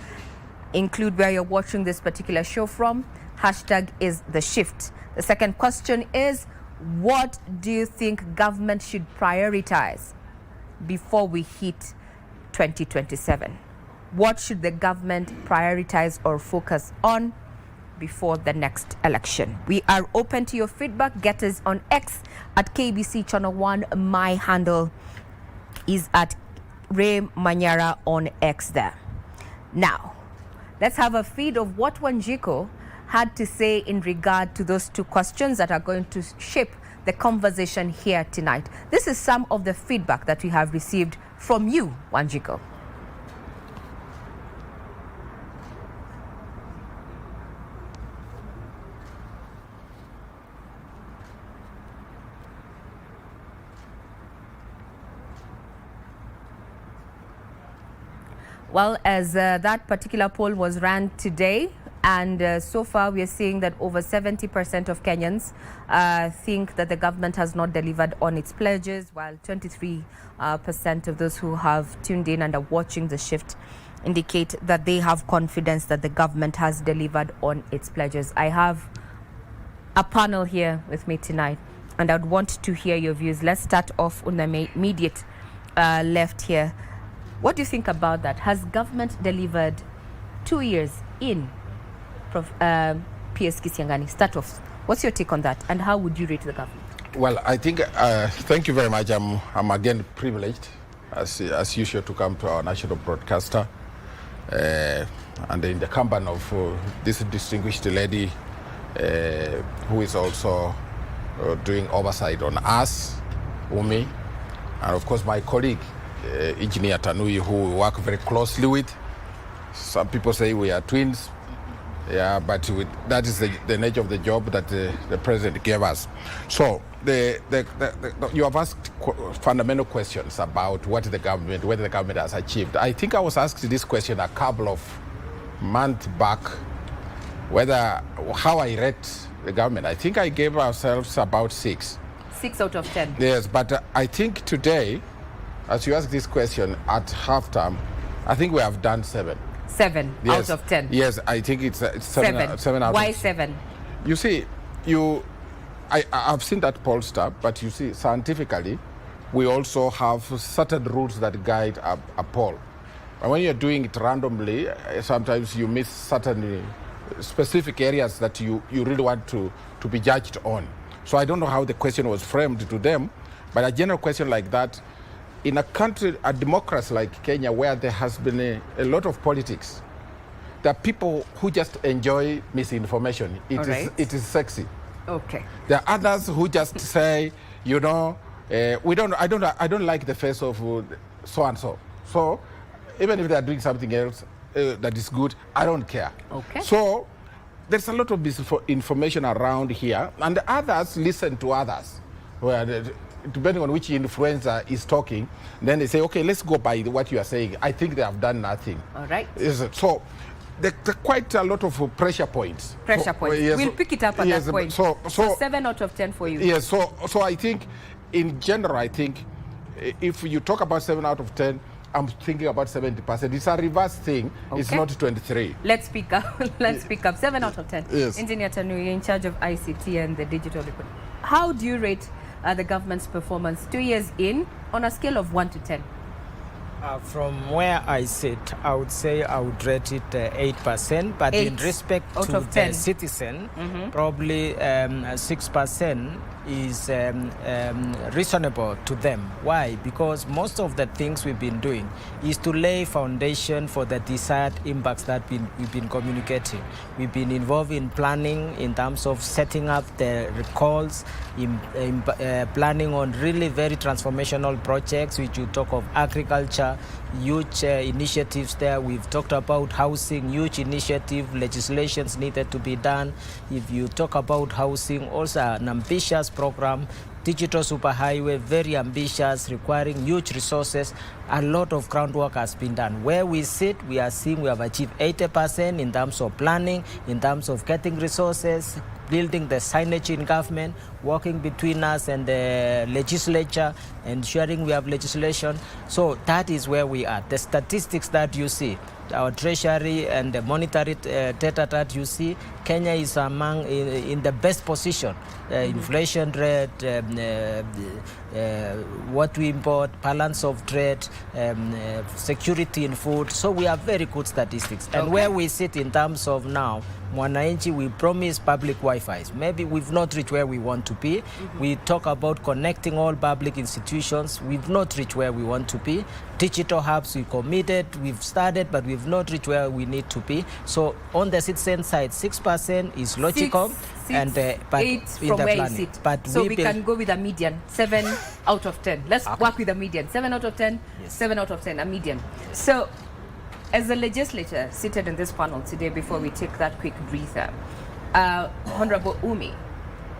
Include where you're watching this particular show from. Hashtag is the shift. The second question is, what do you think government should prioritize before we hit 2027? What should the government prioritize or focus on before the next election? We are open to your feedback. Get us on X at KBC Channel 1. My handle is at Ray Manyara on X there. Now, let's have a feed of what Wanjiko had to say in regard to those two questions that are going to shape the conversation here tonight. This is some of the feedback that we have received from you, Wanjiko. Well, as that particular poll was ran today, and so far we are seeing that over 70% of Kenyans think that the government has not delivered on its pledges, while 23% of those who have tuned in and are watching the shift indicate that they have confidence that the government has delivered on its pledges. I have a panel here with me tonight, and I'd want to hear your views. Let's start off on the immediate left here. What do you think about that? Has government delivered 2 years in? PS Kisiangani, start off. What's your take on that, and how would you rate the government? Well, I think, thank you very much. I'm again privileged, as usual, to come to our national broadcaster, and in the company of this distinguished lady, who is also doing oversight on us, Umi, and of course my colleague, Engineer Tanui, who we work very closely with. Some people say we are twins. Yeah, but that is the nature of the job that the president gave us. So you have asked fundamental questions about whether the government has achieved. I think I was asked this question a couple of months back, how I rate the government. I think I gave ourselves about 6. 6 out of 10. Yes, but I think today, as you ask this question at halftime, I think we have done 7. 7 yes. out of 10. Yes, I think it's 7 out of 10. Why 7? You see, I've seen that poll stuff, but you see, scientifically, we also have certain rules that guide a poll. And when you're doing it randomly, sometimes you miss certain specific areas that you really want to be judged on. So I don't know how the question was framed to them, but a general question like that, in a country, a democracy like Kenya, where there has been a lot of politics, there are people who just enjoy misinformation. It is sexy. Okay. There are others who just say, I don't like the face of so and so. So even if they are doing something else that is good, I don't care. Okay. So there's a lot of misinformation around here, and others listen to others. Depending on which influencer is talking, then they say, okay, let's go by what you are saying. I think they have done nothing. All right. So there are quite a lot of pressure points. Pressure points. Yes, we'll pick it up at that point. So 7 out of 10 for you. Yes, so I think, in general, I think if you talk about 7 out of 10, I'm thinking about 70%. It's a reverse thing. Okay. It's not 23. Let's pick up. Let's pick up 7 out of 10. Yes. Engineer Tanu, you're in charge of ICT and the digital report. How do you rate the government's performance 2 years in on a scale of 1 to 10? From where I sit, I would say I would rate it 8%, but in respect to the citizen, probably 6% is reasonable to them. Why? Because most of the things we've been doing is to lay foundation for the desired impacts that we've been communicating. We've been involved in planning in terms of setting up the recalls, in planning on really very transformational projects, which you talk of agriculture, huge initiatives there. We've talked about housing, huge initiative, legislations needed to be done. If you talk about housing, also an ambitious program, digital superhighway, very ambitious, requiring huge resources. A lot of groundwork has been done. Where we sit, we are seeing we have achieved 80% in terms of planning, in terms of getting resources, building the signage in government, working between us and the legislature, ensuring we have legislation. So that is where we are. The statistics that you see, our treasury and the monetary data that you see, Kenya is among in the best position. Inflation rate, what we import, balance of trade, security in food. So we have very good statistics. And where we sit in terms of now, Mwananchi, we promise public Wi-Fi. Maybe we've not reached where we want to be. We talk about connecting all public institutions. We've not reached where we want to be. Digital hubs, we committed, we've started, but we've not reached where we need to be. So on the citizen side, 6% is logical. And 8 from where you sit. But so we can go with a median, 7 out of 10. Let's work with a median, 7 out of 10, 7 out of 10, a median. So as a legislator seated in this panel today, before we take that quick breather, Honorable Umi,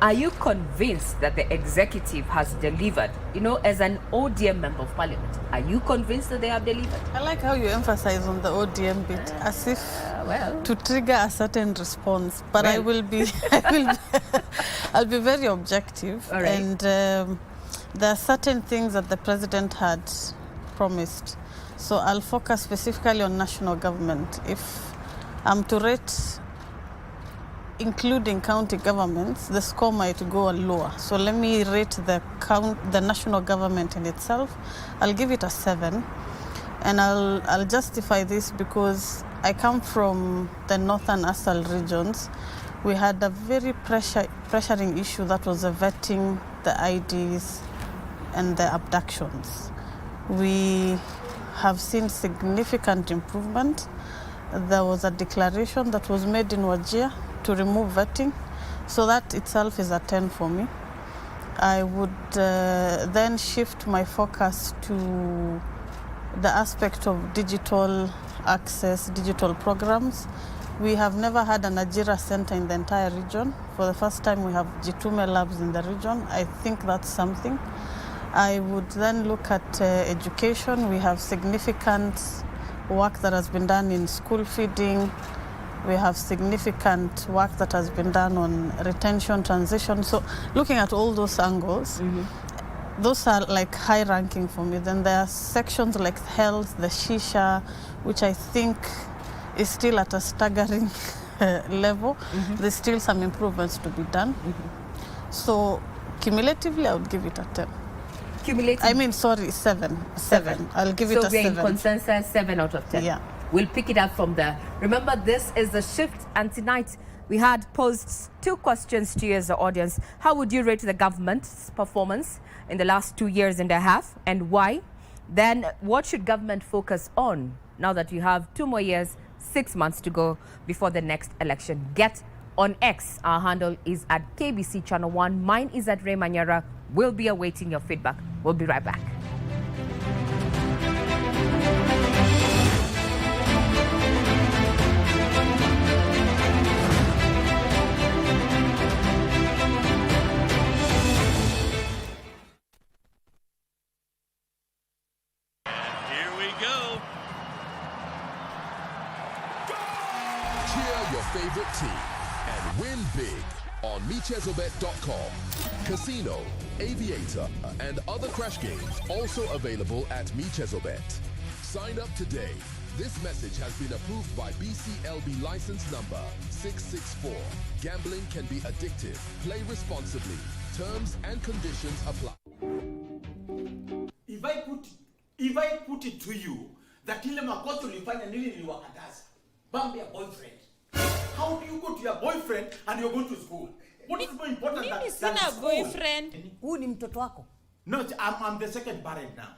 are you convinced that the executive has delivered? You know, as an ODM member of parliament, are you convinced that they have delivered? I like how you emphasize on the ODM bit, as if to trigger a certain response. But I will be, I'll be very objective. All right. And there are certain things that the president had promised. So I'll focus specifically on national government. If I'm to rate including county governments, the score might go lower. So let me rate the national government in itself. I'll give it a 7. And I'll justify this because I come from the northern ASAL regions. We had a very pressuring issue that was the vetting, the IDs, and the abductions. We have seen significant improvement. There was a declaration that was made in Wajir to remove vetting. So that itself is a 10 for me. I would then shift my focus to the aspect of digital access, digital programs. We have never had an Ajira center in the entire region. For the first time, we have Jitume labs in the region. I think that's something. I would then look at education. We have significant work that has been done in school feeding. We have significant work that has been done on retention, transition. So looking at all those angles, those are like high ranking for me. Then there are sections like health, the shisha, which I think is still at a staggering level. There's still some improvements to be done. So cumulatively, I would give it a 10. Cumulative? I mean, sorry, 7. I'll give it a 7. So we're in consensus, 7 out of 10. Yeah. We'll pick it up from there. Remember, this is The Shift, and tonight we had posed 2 questions to you as the audience. How would you rate the government's performance in the last 2 years and a half, and why? Then what should government focus on now that you have 2 more years, 6 months to go before the next election? Get on X. Our handle is at KBC Channel 1. Mine is at Ray Manyara. We'll be awaiting your feedback. We'll be right back. Favorite team and win big on MeChezobet.com. Casino, Aviator, and other crash games also available at MeChezobet. Sign up today. This message has been approved by BCLB license number 664. Gambling can be addictive. Play responsibly. Terms and conditions apply. If I put put it to you that ile makosa ulifanya niliwakataza. Mambo ya boyfriend. How do you go to your boyfriend and you're going to school? What is more important than school? Boyfriend. Huyu ni mtoto wako? No, I'm the second parent now.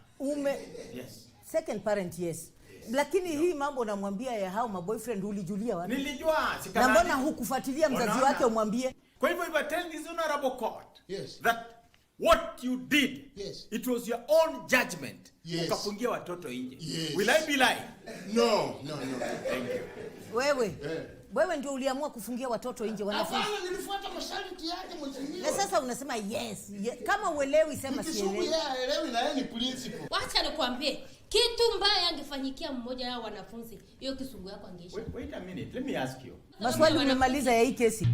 Yes. Second parent, yes. Lakini hii mambo namwambia ya hao maboyfriend ulijulia wapi? Nilijua. Na mbona hukufuatilia mzazi wake umwambie? Kwa hivyo if I tell this honorable court that what you did, it was your own judgment. Ukafungia watoto nje. Will I be lying? No. Thank you. Wewe ndio uliamua kufungia watoto nje wanafunzi. Hapana, nilifuata masharti yake mheshimiwa. Na sasa unasema yes. Kama uelewi sema sielewi. Ukisubu yeye elewi na yeye ni principal. Wacha nikwambie, kitu mbaya angefanyikia mmoja wao wanafunzi, hiyo kisungu yako angeisha. Wait a minute, let me ask you. Maswali umemaliza ya hii kesi.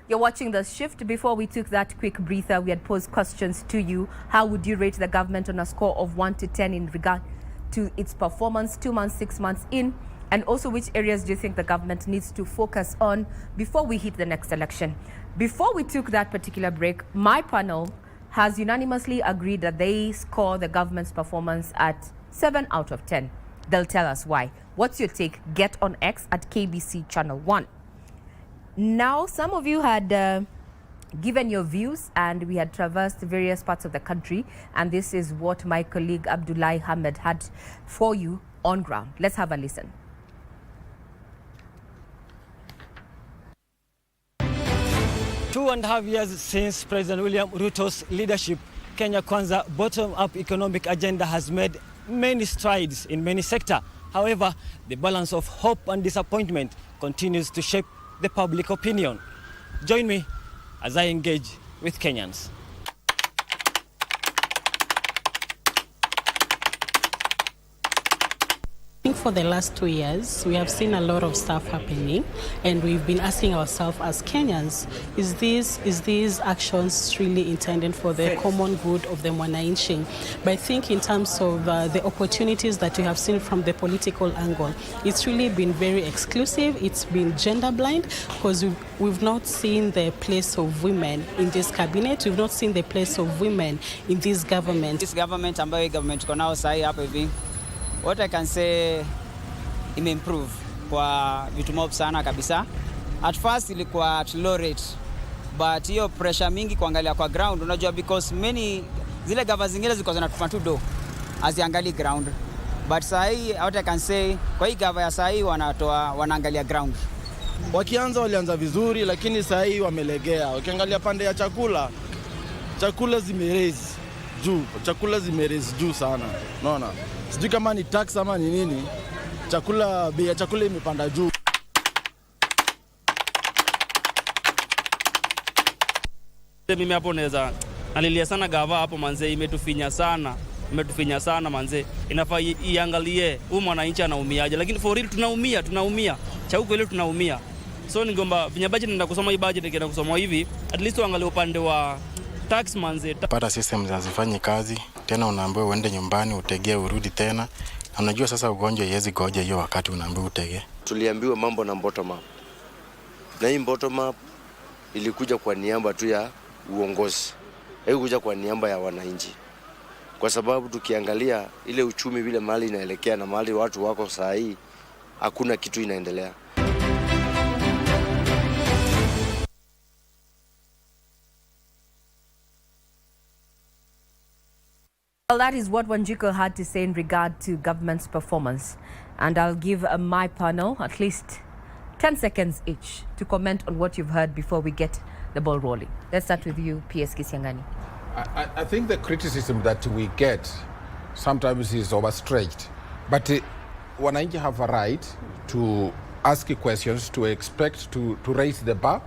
You're watching The Shift. Before we took that quick breather, we had posed questions to you. How would you rate the government on a score of 1 to 10 in regard to its performance 2 months, 6 months in? And also, which areas do you think the government needs to focus on before we hit the next election? Before we took that particular break, my panel has unanimously agreed that they score the government's performance at 7 out of 10. They'll tell us why. What's your take? Get on X at KBC Channel 1. Now, some of you had given your views, and we had traversed various parts of the country, and this is what my colleague Abdullahi Hamed had for you on ground. Let's have a listen. Two and a half years since President William Ruto's leadership, Kenya Kwanza bottom-up economic agenda has made many strides in many sectors. However, the balance of hope and disappointment continues to shape the public opinion. Join me as I engage with Kenyans. I think for the last 2 years, we have seen a lot of stuff happening, and we've been asking ourselves as Kenyans, is these actions really intended for the common good of the mwananchi? But I think in terms of the opportunities that we have seen from the political angle, it's really been very exclusive. It's been gender blind, because we've not seen the place of women in this cabinet. We've not seen the place of women in this government. This government, ambayo government tuko nao sahi hapa hivi, what I can say, improve kwa vitu mob sana kabisa. At first ilikuwa at low rate, but hiyo pressure mingi kuangalia kwa ground, unajua, because many zile gava zingine ziko zinatufanya tu do aziangali ground, but sahi what I can say, kwa hii gava ya sahi wanaangalia ground. Wakianza walianza vizuri, lakini sahi wamelegea. Ukiangalia pande ya chakula zimerezi juu sana, unaona. Sijui kama ni tax ama ni nini, bei ya chakula imepanda juu. Mimi hapo naweza alilia sana gava hapo manze, imetufinya sana manze. Inafaa iangalie huyu mwananchi anaumiaje, lakini for real tunaumia. Cha ukweli tunaumia. So ningomba vinya budget nenda kusoma hii budget ikienda kusoma hivi, at least uangalie upande wa tax manze. Pata system hazifanyi kazi, tena unaambiwa uende nyumbani utegee urudi tena. Unajua sasa ugonjwa haiwezi goja hiyo wakati unaambiwa utegee. Tuliambiwa mambo na bottom up. Na hii bottom up ilikuja kwa niaba tu ya uongozi. Haikuja kwa niaba ya wananchi. Kwa sababu tukiangalia ile uchumi vile mali inaelekea na mali watu wako saa hii, hakuna kitu inaendelea. Well, that is what Wanjiku had to say in regard to government's performance. And I'll give my panel at least 10 seconds each to comment on what you've heard before we get the ball rolling. Let's start with you, PS Kisiangani. I think the criticism that we get sometimes is overstretched. But wananchi have a right to ask questions, to expect, to raise the bar.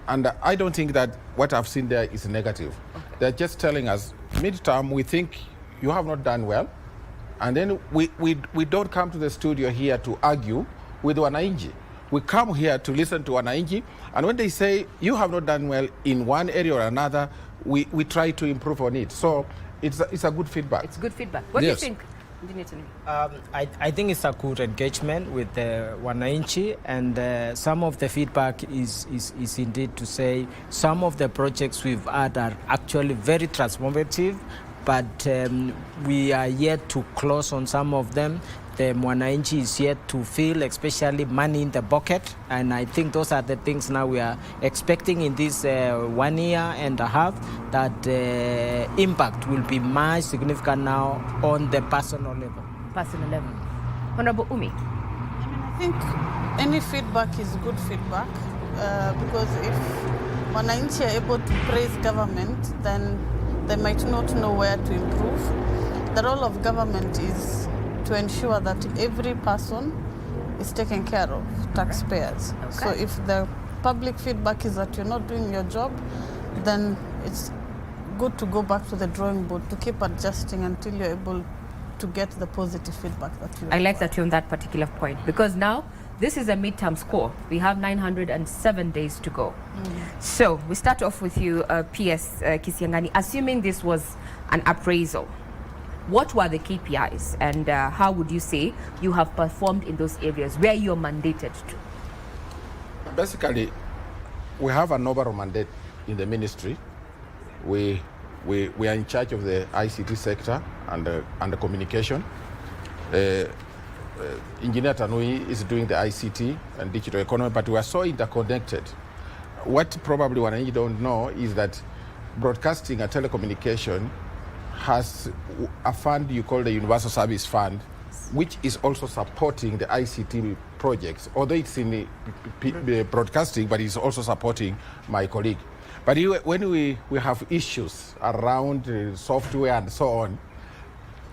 And I don't think that what I've seen there is negative. Okay. They're just telling us, midterm, we think you have not done well. And then we don't come to the studio here to argue with wananchi. We come here to listen to wananchi, and when they say you have not done well in one area or another, we try to improve on it. So it's a good feedback. It's good feedback. What Yes. do you think? I think it's a good engagement with the wananchi, and some of the feedback is indeed to say some of the projects we've had are actually very transformative, but we are yet to close on some of them. The wananchi is yet to feel, especially money in the bucket, and I think those are the things now we are expecting in this 1 year and a half, that impact will be much significant now on the personal level. Honorable Umi. I think any feedback is good feedback, because if wananchi are able to praise government, then they might not know where to improve. The role of government is to ensure that every person is taken care of, taxpayers. So if the public feedback is that you're not doing your job, then it's good to go back to the drawing board to keep adjusting until you're able to get the positive feedback that you I like that you're on that particular point, because now this is a midterm score. We have 907 days to go. So we start off with you, PS Kisiangani. Assuming this was an appraisal, what were the KPIs, and how would you say you have performed in those areas where you're mandated to? Basically, we have an overall mandate in the ministry. We are in charge of the ICT sector and the communication. Engineer Tanui is doing the ICT and digital economy, but we are so interconnected. What probably one you don't know is that broadcasting and telecommunication has a fund you call the Universal Service Fund, which is also supporting the ICT projects, although it's in the broadcasting, but it's also supporting my colleague. But when we have issues around software and so on,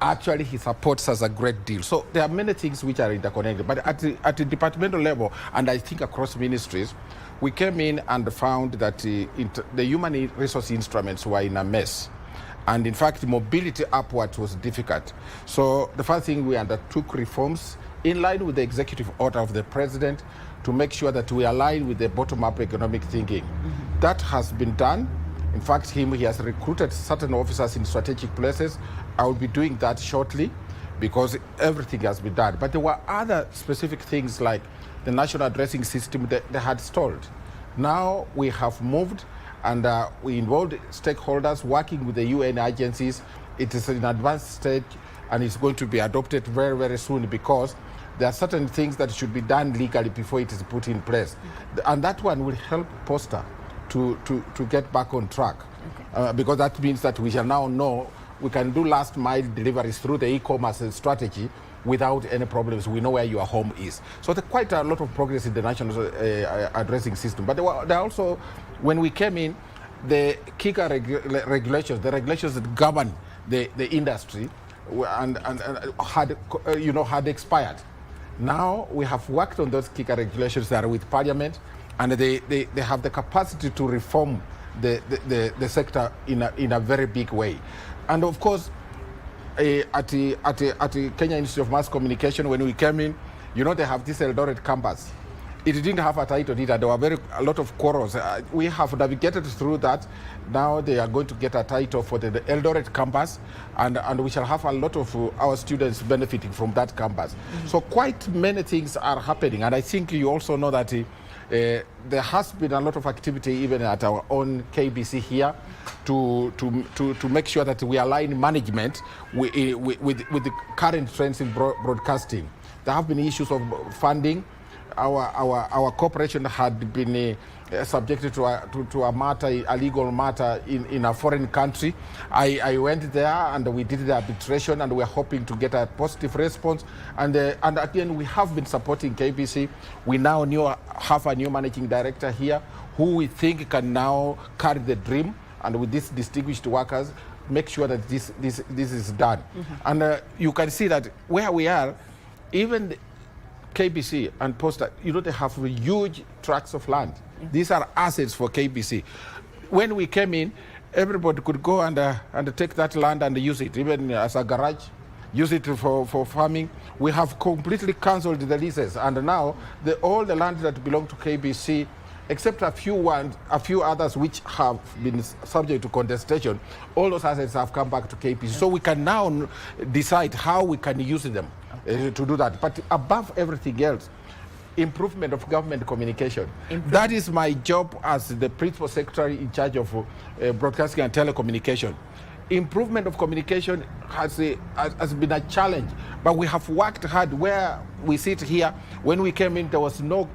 actually he supports us a great deal. So there are many things which are interconnected, but at the departmental level, and I think across ministries, we came in and found that the human resource instruments were in a mess. And in fact, mobility upwards was difficult. So the first thing, we undertook reforms in line with the executive order of the president to make sure that we align with the bottom-up economic thinking. That has been done. In fact, he has recruited certain officers in strategic places. I will be doing that shortly because everything has been done. But there were other specific things like the national addressing system that they had stalled. Now we have moved, and we involved stakeholders working with the UN agencies. It is in advanced stage, and it's going to be adopted very, very soon, because there are certain things that should be done legally before it is put in place. And that one will help Posta to get back on track, because that means that we shall now know we can do last mile deliveries through the e-commerce strategy without any problems. We know where your home is. So there's quite a lot of progress in the national addressing system. But there are also, when we came in, the kicker regulations, the regulations that govern the industry, and had expired. Now we have worked on those kicker regulations that are with Parliament, and they have the capacity to reform the sector in a very big way. And of course, at the Kenya Institute of Mass Communication, when we came in, they have this Eldoret campus. It didn't have a title either. There were a lot of quarrels. We have navigated through that. Now they are going to get a title for the Eldoret campus, and we shall have a lot of our students benefiting from that campus. So quite many things are happening, and I think you also know that there has been a lot of activity even at our own KBC here to make sure that we align management with the current trends in broadcasting. There have been issues of funding. Our corporation had been subjected to a matter, a legal matter in a foreign country. I went there and we did the arbitration, and we're hoping to get a positive response. And again, we have been supporting KBC. We now have a new managing director here who we think can now carry the dream, and with these distinguished workers, make sure that this is done. And you can see that where we are, even KBC and Posta, they have huge tracts of land. These are assets for KBC. When we came in, everybody could go and take that land and use it, even as a garage. use it for farming. We have completely cancelled the leases, and now all the land that belong to KBC, except a few others which have been subject to contestation, all those assets have come back to KBC. So we can now decide how we can use them to do that. But above everything else, improvement of government communication. That is my job as the Principal Secretary in charge of broadcasting and telecommunication. Improvement of communication has been a challenge, but we have worked hard. Where we sit here, when we came in, there was no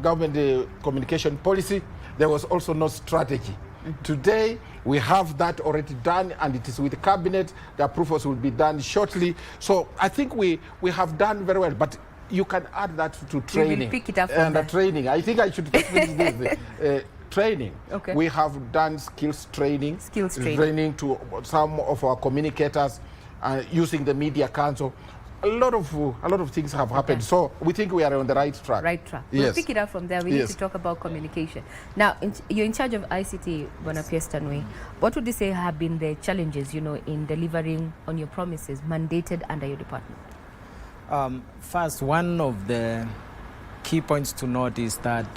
government communication policy. There was also no strategy. Today, we have that already done, and it is with the cabinet. The approvals will be done shortly. So I think we have done very well, but you can add that to training. We will pick it up and training. I think I should finish this. Training. Okay. We have done skills training. Training to some of our communicators using the media council. A lot of things have happened. Okay. So we think we are on the right track. Right track. Yes. We'll pick it up from there. We need to talk about communication. Now, you're in charge of ICT, Bwana Tanui. What would you say have been the challenges, in delivering on your promises mandated under your department? First, one of the key points to note is that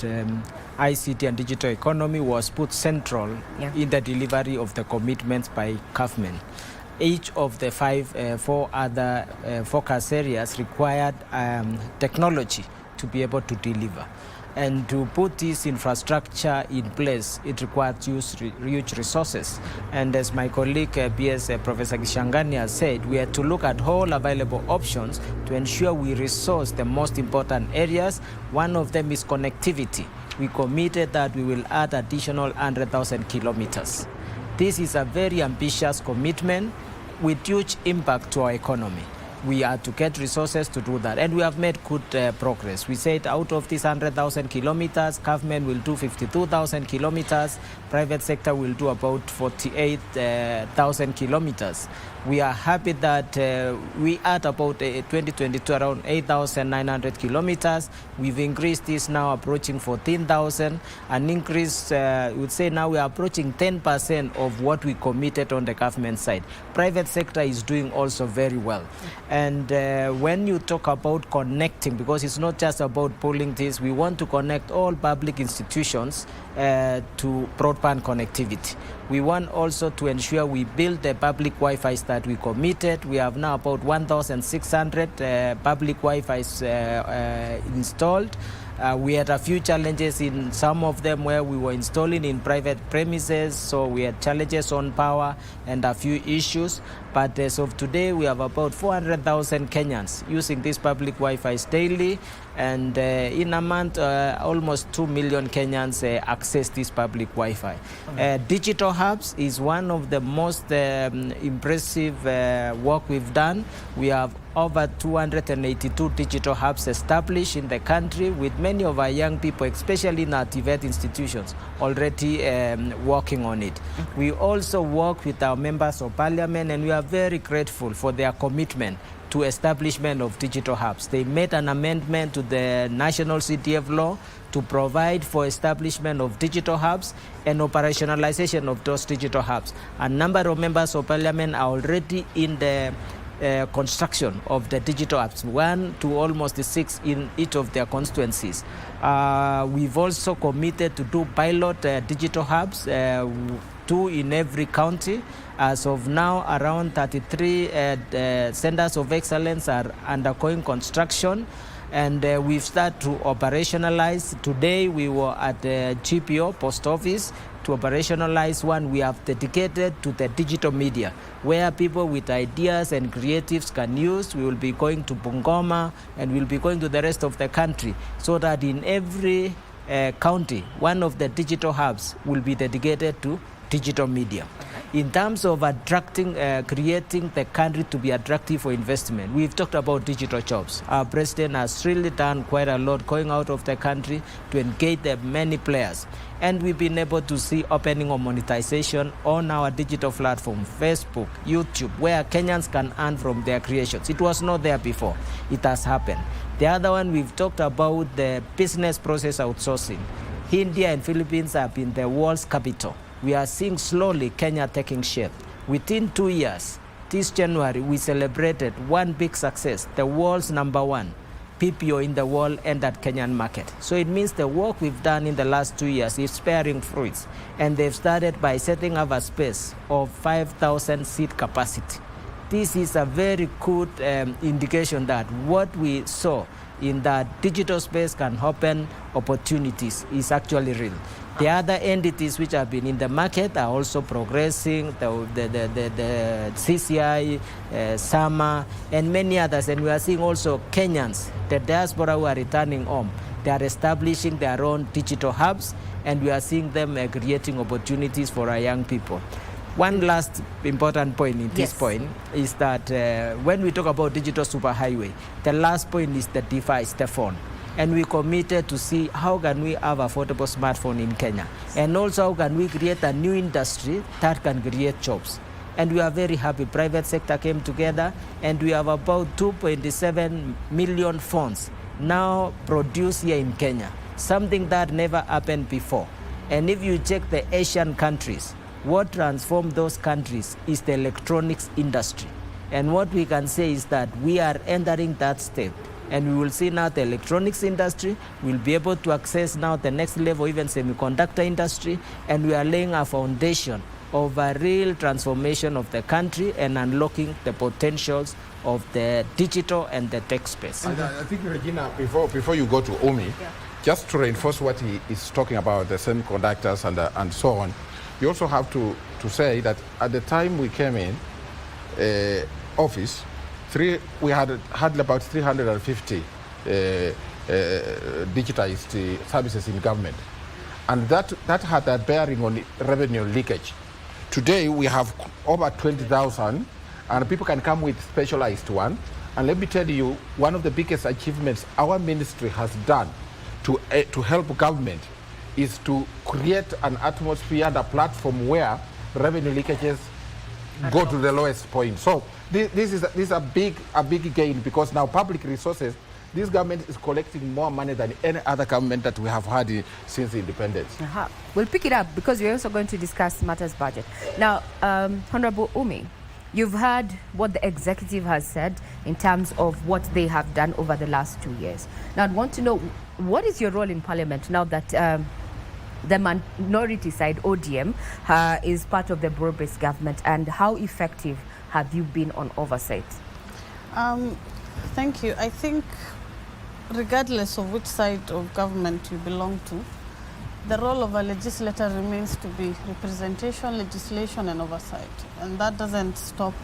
ICT and digital economy was put central in the delivery of the commitments by government. Each of the four other focus areas required technology to be able to deliver. And to put this infrastructure in place, it requires huge resources. And as my colleague, Professor Gishangani has said, we had to look at all available options to ensure we resource the most important areas. One of them is connectivity. We committed that we will add additional 100,000 kilometers. This is a very ambitious commitment with huge impact to our economy. We are to get resources to do that, and we have made good progress. We said out of these 100,000 kilometers, government will do 52,000 kilometers, private sector will do about 48,000 kilometers. We are happy that we at about 2022 around 8,900 kilometers. We've increased this now approaching 14,000. An increase, we would say now we are approaching 10% of what we committed on the government side. Private sector is doing also very well. And when you talk about connecting, because it's not just about pulling this, we want to connect all public institutions to broadband connectivity. We want also to ensure we build the public Wi-Fi that we committed. We have now about 1,600 public Wi-Fis installed. We had a few challenges in some of them where we were installing in private premises, so we had challenges on power and a few issues. But as of today, we have about 400,000 Kenyans using these public Wi-Fi's daily, and in a month, almost 2 million Kenyans access this public Wi-Fi. Digital hubs is one of the most impressive work we've done. We have over 282 digital hubs established in the country, with many of our young people, especially in our TVET institutions, already working on it. We also work with our members of parliament, and we are very grateful for their commitment to establishment of digital hubs. They made an amendment to the national CDF law to provide for establishment of digital hubs and operationalization of those digital hubs. A number of members of parliament are already in the construction of the digital hubs, 1 to almost 6 in each of their constituencies. We've also committed to do pilot digital hubs, 2 in every county. As of now, around 33 centers of excellence are undergoing construction, and we've started to operationalize. Today we were at the GPO post office to operationalize one we have dedicated to the digital media, where people with ideas and creatives can use. We will be going to Bungoma, and we'll be going to the rest of the country, so that in every county, one of the digital hubs will be dedicated to digital media. In terms of attracting, creating the country to be attractive for investment, we've talked about digital jobs. Our president has really done quite a lot going out of the country to engage the many players. And we've been able to see opening of monetization on our digital platform, Facebook, YouTube, where Kenyans can earn from their creations. It was not there before. It has happened. The other one, we've talked about the business process outsourcing. India and Philippines have been the world's capital. We are seeing slowly Kenya taking shape. Within 2 years, this January we celebrated one big success, the world's #1 PPO in the world entered Kenyan market. So it means the work we've done in the last 2 years is bearing fruits. And they've started by setting up a space of 5,000 seat capacity. This is a very good indication that what we saw in that digital space can open opportunities is actually real. The other entities which have been in the market are also progressing, the CCI, SAMA, and many others. And we are seeing also Kenyans, the diaspora who are returning home. They are establishing their own digital hubs, and we are seeing them creating opportunities for our young people. One last important point in this point is that when we talk about digital superhighway, the last point is the device, the phone. And we committed to see how can we have affordable smartphone in Kenya. And also how can we create a new industry that can create jobs. And we are very happy. Private sector came together, and we have about 2.7 million phones now produced here in Kenya, something that never happened before. And if you check the Asian countries, what transformed those countries is the electronics industry. And what we can say is that we are entering that step. And we will see now the electronics industry will be able to access now the next level, even semiconductor industry. And we are laying a foundation of a real transformation of the country and unlocking the potentials of the digital and the tech space. And I think, Regina, before you go to Omi, just to reinforce what he is talking about, the semiconductors and so on, you also have to say that at the time we came in office, we had about 350 digitized services in government. And that had a bearing on revenue leakage. Today we have over 20,000, and people can come with specialized one. And let me tell you, one of the biggest achievements our ministry has done to help government is to create an atmosphere and a platform where revenue leakages go to the lowest point. So this is a big gain, because now public resources, this government is collecting more money than any other government that we have had since independence. We'll pick it up because we're also going to discuss matters budget. Now, Honorable Umi, you've heard what the executive has said in terms of what they have done over the last 2 years. Now, I'd want to know, what is your role in Parliament now that the minority side, Odim, is part of the broad-based government, and how effective have you been on oversight? Thank you. I think regardless of which side of government you belong to, the role of a legislator remains to be representation, legislation, and oversight. And that doesn't stop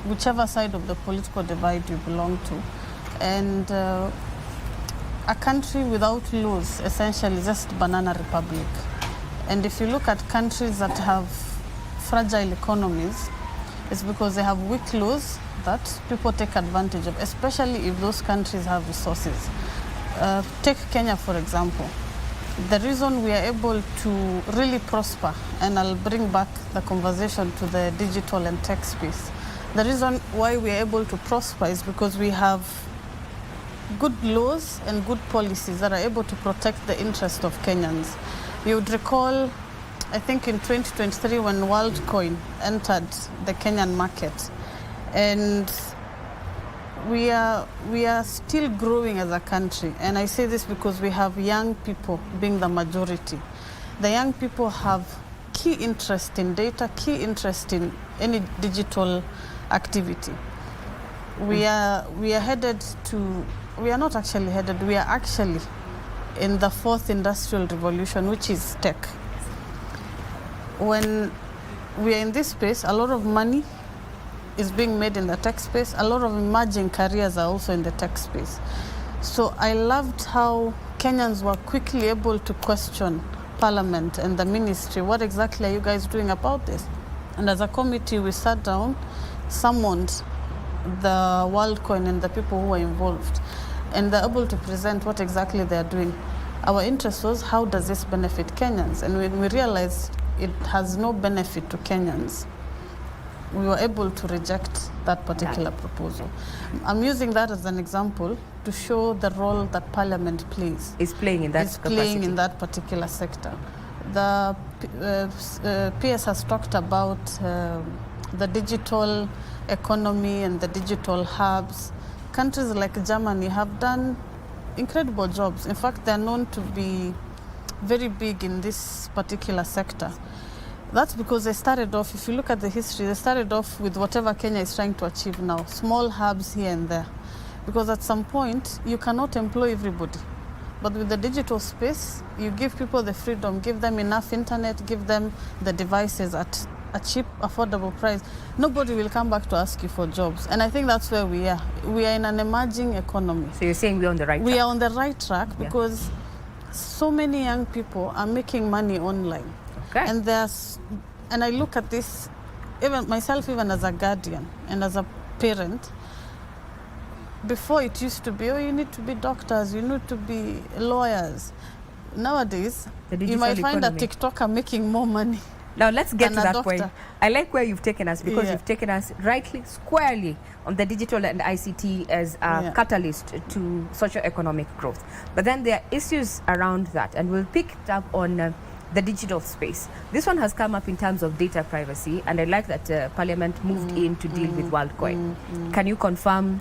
whichever side of the political divide you belong to. And a country without laws essentially is just banana republic. And if you look at countries that have fragile economies, it's because they have weak laws that people take advantage of, especially if those countries have resources. Take Kenya, for example. The reason we are able to really prosper, and I'll bring back the conversation to the digital and tech space, the reason why we are able to prosper is because we have good laws and good policies that are able to protect the interest of Kenyans. You would recall, I think in 2023, when WorldCoin entered the Kenyan market, and we are still growing as a country. And I say this because we have young people being the majority. The young people have key interest in data, key interest in any digital activity. We are headed to, we are not actually headed, we are actually in the fourth industrial revolution, which is tech. When we are in this space, a lot of money is being made in the tech space. A lot of emerging careers are also in the tech space. So I loved how Kenyans were quickly able to question Parliament and the ministry. What exactly are you guys doing about this? And as a committee, we sat down, summoned the WorldCoin and the people who were involved, and they're able to present what exactly they're doing. Our interest was, how does this benefit Kenyans? And when we realized it has no benefit to Kenyans, we were able to reject that particular proposal. I'm using that as an example to show the role that Parliament plays. Is playing in that capacity. Playing in that particular sector. The PS has talked about the digital economy and the digital hubs. Countries like Germany have done incredible jobs. In fact, they're known to be very big in this particular sector. That's because they started off, if you look at the history, they started off with whatever Kenya is trying to achieve now, small hubs here and there. Because at some point, you cannot employ everybody. But with the digital space, you give people the freedom, give them enough internet, give them the devices at a cheap, affordable price. Nobody will come back to ask you for jobs. And I think that's where we are. We are in an emerging economy. So you're saying we're on the right track? We are on the right track because so many young people are making money online. Okay. And I look at this, even myself, even as a guardian and as a parent, before it used to be, oh, you need to be doctors, you need to be lawyers. Nowadays, you might find a TikToker making more money. Now let's get to that point. I like where you've taken us because you've taken us rightly, squarely on the digital and ICT as a catalyst to socio-economic growth. But then there are issues around that, and we'll pick it up on the digital space. This one has come up in terms of data privacy, and I like that Parliament moved in to deal with WorldCoin. Can you confirm,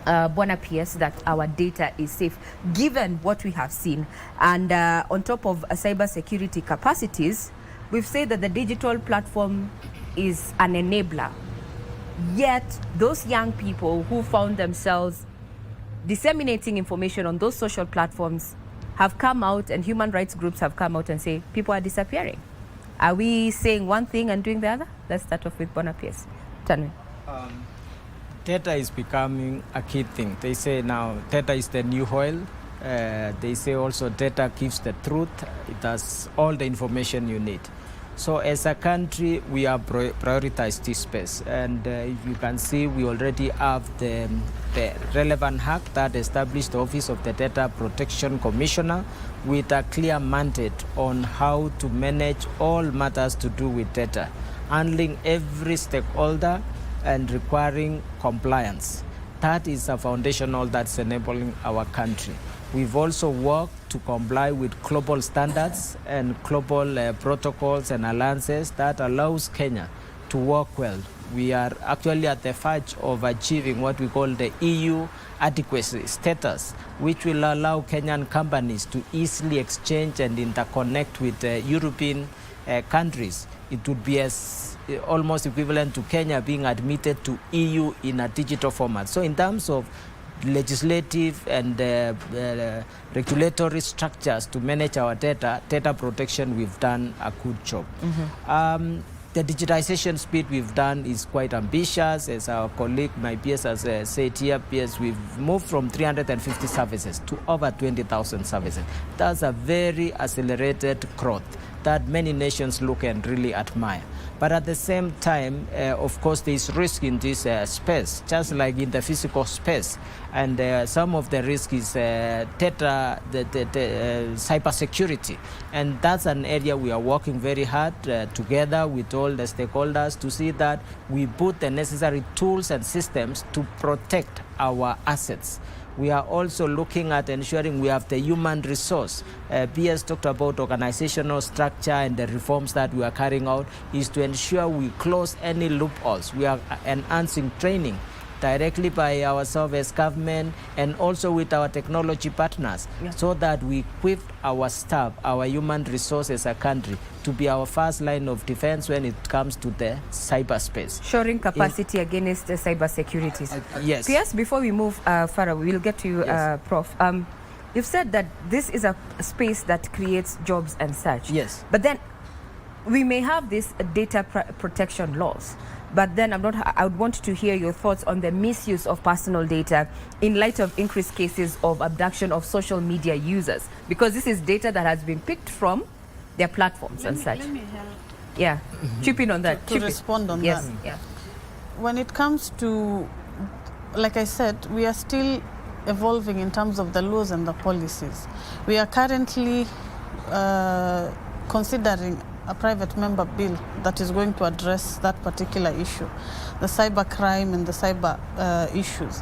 Bwana PS, that our data is safe, given what we have seen? And on top of cyber security capacities, we've said that the digital platform is an enabler. Yet, those young people who found themselves disseminating information on those social platforms have come out, and human rights groups have come out and say people are disappearing. Are we saying one thing and doing the other? Let's start off with Bwana PS. Tanwi. Data is becoming a key thing. They say now data is the new oil. They say also data gives the truth. It has all the information you need. So as a country, we have prioritized this space. And if you can see, we already have the relevant act that established the Office of the Data Protection Commissioner with a clear mandate on how to manage all matters to do with data, handling every stakeholder and requiring compliance. That is a foundational that's enabling our country. We've also worked to comply with global standards and global protocols and alliances that allows Kenya to work well. We are actually at the verge of achieving what we call the EU adequacy status, which will allow Kenyan companies to easily exchange and interconnect with European countries. It would be almost equivalent to Kenya being admitted to EU in a digital format. So in terms of legislative and regulatory structures to manage our data protection, we've done a good job. The digitization speed we've done is quite ambitious. As our colleague, my PS, has said here, PS, we've moved from 350 services to over 20,000 services. That's a very accelerated growth that many nations look and really admire. But at the same time, of course, there is risk in this space, just like in the physical space. And some of the risk is data, cyber security. And that's an area we are working very hard together with all the stakeholders to see that we put the necessary tools and systems to protect our assets. We are also looking at ensuring we have the human resource. PS talked about organizational structure, and the reforms that we are carrying out is to ensure we close any loopholes. We are enhancing training directly by ourselves as government and also with our technology partners, so that we equip our staff, our human resources as a country to be our first line of defense when it comes to the cyberspace. Shoring capacity against the cyber security. Yes. Pierce, before we move further, we'll get to you, Prof. You've said that this is a space that creates jobs and such. Yes. But then we may have these data protection laws. But then I would want to hear your thoughts on the misuse of personal data in light of increased cases of abduction of social media users, because this is data that has been picked from their platforms and such. Let me help. Yeah, chip in on that. To respond on that. Yeah. When it comes to, like I said, we are still evolving in terms of the laws and the policies. We are currently considering a private member bill that is going to address that particular issue, the cyber crime and the cyber issues.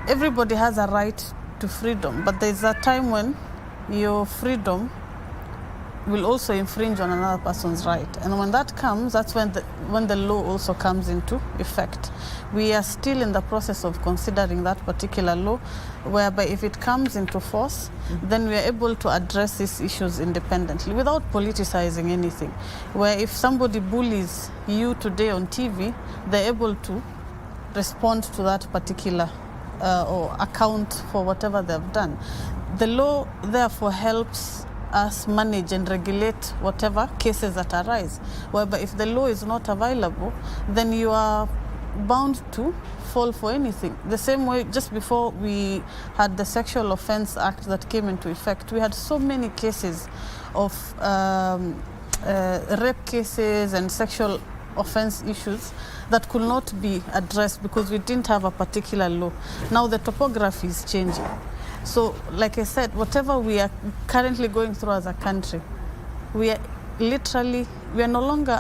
Everybody has a right to freedom, but there's a time when your freedom will also infringe on another person's right. And when that comes, that's when the law also comes into effect. We are still in the process of considering that particular law, whereby if it comes into force, then we are able to address these issues independently without politicizing anything. Where if somebody bullies you today on TV, they're able to respond to that particular or account for whatever they've done. The law therefore helps us manage and regulate whatever cases that arise, whereby if the law is not available, then you are bound to fall for anything. The same way, just before we had the Sexual Offence Act that came into effect, we had so many cases of rape cases and sexual offence issues that could not be addressed because we didn't have a particular law. Now the topography is changing. So, like I said, whatever we are currently going through as a country, we are no longer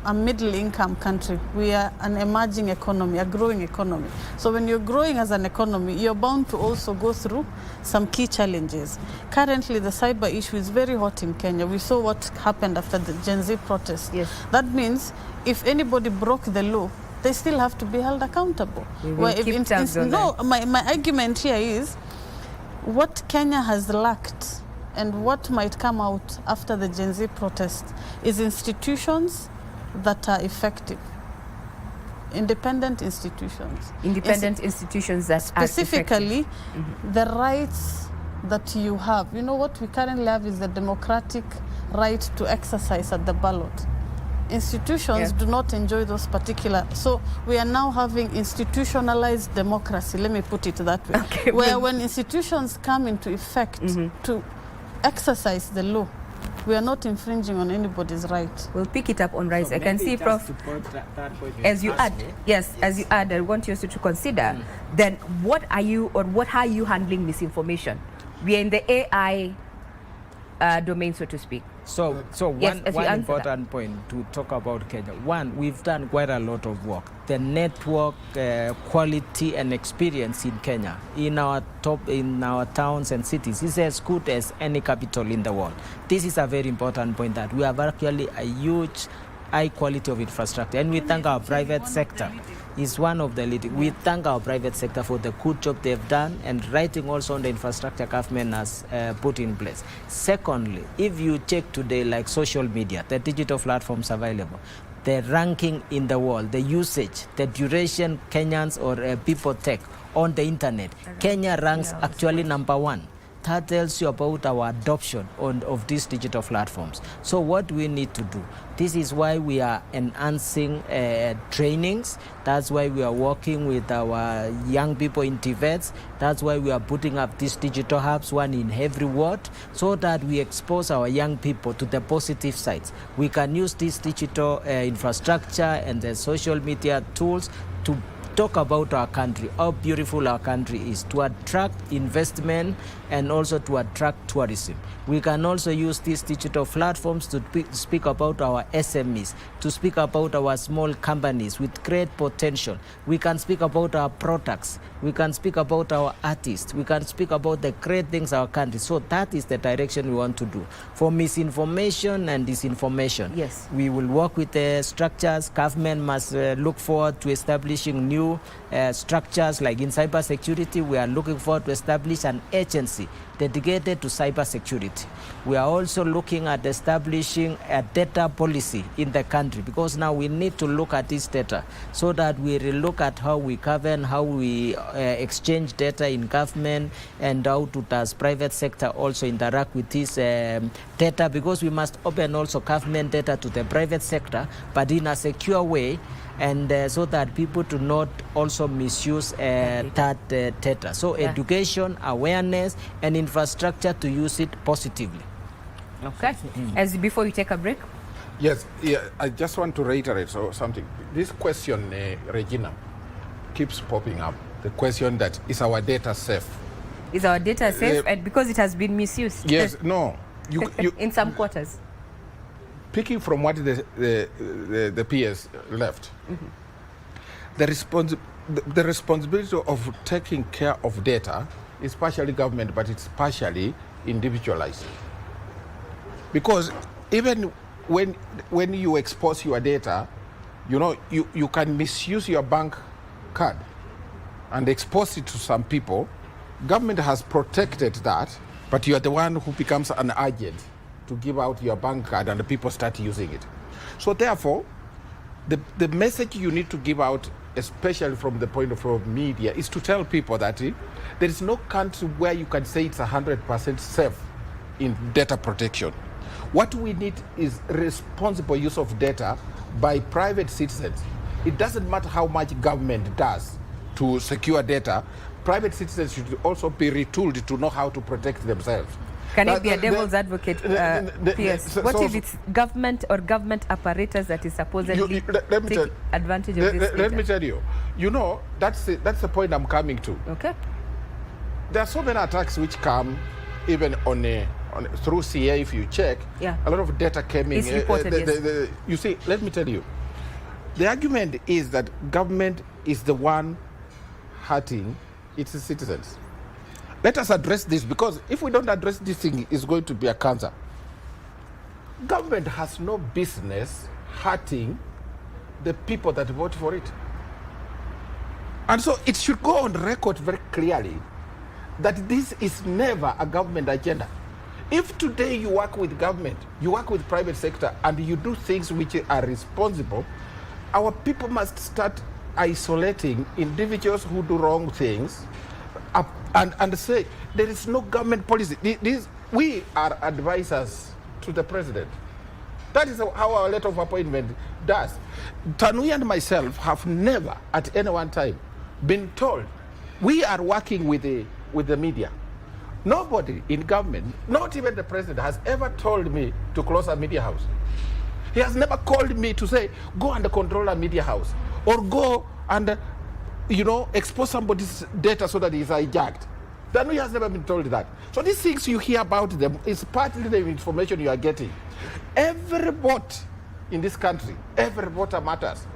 a middle-income country. We are an emerging economy, a growing economy. So when you're growing as an economy, you're bound to also go through some key challenges. Currently, the cyber issue is very hot in Kenya. We saw what happened after the Gen Z protest. Yes. That means if anybody broke the law, they still have to be held accountable. My argument here is what Kenya has lacked and what might come out after the Gen Z protest is institutions that are effective. Independent institutions. Institutions that specifically the rights that you have. You know what we currently have is the democratic right to exercise at the ballot. Institutions do not enjoy those particular. So we are now having institutionalized democracy, let me put it that way. Okay, where when institutions come into effect to exercise the law, we are not infringing on anybody's right. We'll pick it up on rights. So I can see, Prof, as you add, I want you also to consider, then what are you handling misinformation? We are in the AI domain, so to speak. So one important point to talk about Kenya. One, we've done quite a lot of work. The network quality and experience in Kenya, in our towns and cities, is as good as any capital in the world. This is a very important point, that we have actually a huge high quality of infrastructure, and we thank our private sector. Is one of the leading. We thank our private sector for the good job they've done and writing also on the infrastructure government has put in place. Secondly, if you check today like social media, the digital platforms available, the ranking in the world, the usage, the duration Kenyans or people take on the internet, Kenya ranks actually #1. That tells you about our adoption of these digital platforms. So what we need to do, this is why we are enhancing trainings. That's why we are working with our young people in TVETs. That's why we are putting up these digital hubs, one in every ward, so that we expose our young people to the positive sides. We can use this digital infrastructure and the social media tools to talk about our country, how beautiful our country is, to attract investment and also to attract tourism. We can also use these digital platforms to speak about our SMEs, to speak about our small companies with great potential. We can speak about our products. We can speak about our artists. We can speak about the great things our country. So that is the direction we want to do. For misinformation and disinformation, we will work with the structures. Government must look forward to establishing new structures. Like in cybersecurity, we are looking forward to establish an agency dedicated to cybersecurity. We are also looking at establishing a data policy in the country, because now we need to look at this data so that we look at how we govern, how we exchange data in government, and how does private sector also interact with this data, because we must open also government data to the private sector, but in a secure way, and so that people do not also misuse that data. So education, awareness, and infrastructure to use it positively. Okay. As before you take a break? Yes, I just want to reiterate something. This question, Regina, keeps popping up. The question that, is our data safe? Is our data safe? And because it has been misused? Yes, no. In some quarters. Picking from what the PS left, the responsibility of taking care of data is partially government, but it's partially individualized. Because even when you expose your data, you know, you can misuse your bank card and expose it to some people. Government has protected that, but you are the one who becomes an agent to give out your bank card and the people start using it. So therefore, the message you need to give out, especially from the point of view of media, is to tell people that there is no country where you can say it's 100% safe in data protection. What we need is responsible use of data by private citizens. It doesn't matter how much government does to secure data. Private citizens should also be retooled to know how to protect themselves. Can it be a devil's advocate, PS? What if it's government or government apparatus that is supposedly taking advantage of this data? Let me tell you, you know, that's the point I'm coming to. Okay. There are so many attacks which come even through CA. If you check, a lot of data came in. It's reported, yes. You see, let me tell you, the argument is that government is the one hurting its citizens. Let us address this, because if we don't address this thing, it's going to be a cancer. Government has no business hurting the people that vote for it. And so it should go on record very clearly that this is never a government agenda. If today you work with government, you work with private sector, and you do things which are responsible, our people must start isolating individuals who do wrong things and say there is no government policy. We are advisors to the president. That is how our letter of appointment does. Tanui and myself have never at any one time been told we are working with the media. Nobody in government, not even the president, has ever told me to close a media house. He has never called me to say, go and control a media house, or go and, expose somebody's data so that he's hijacked. Then he has never been told that. So these things you hear about them is partly the information you are getting. Every vote in this country, every voter matters.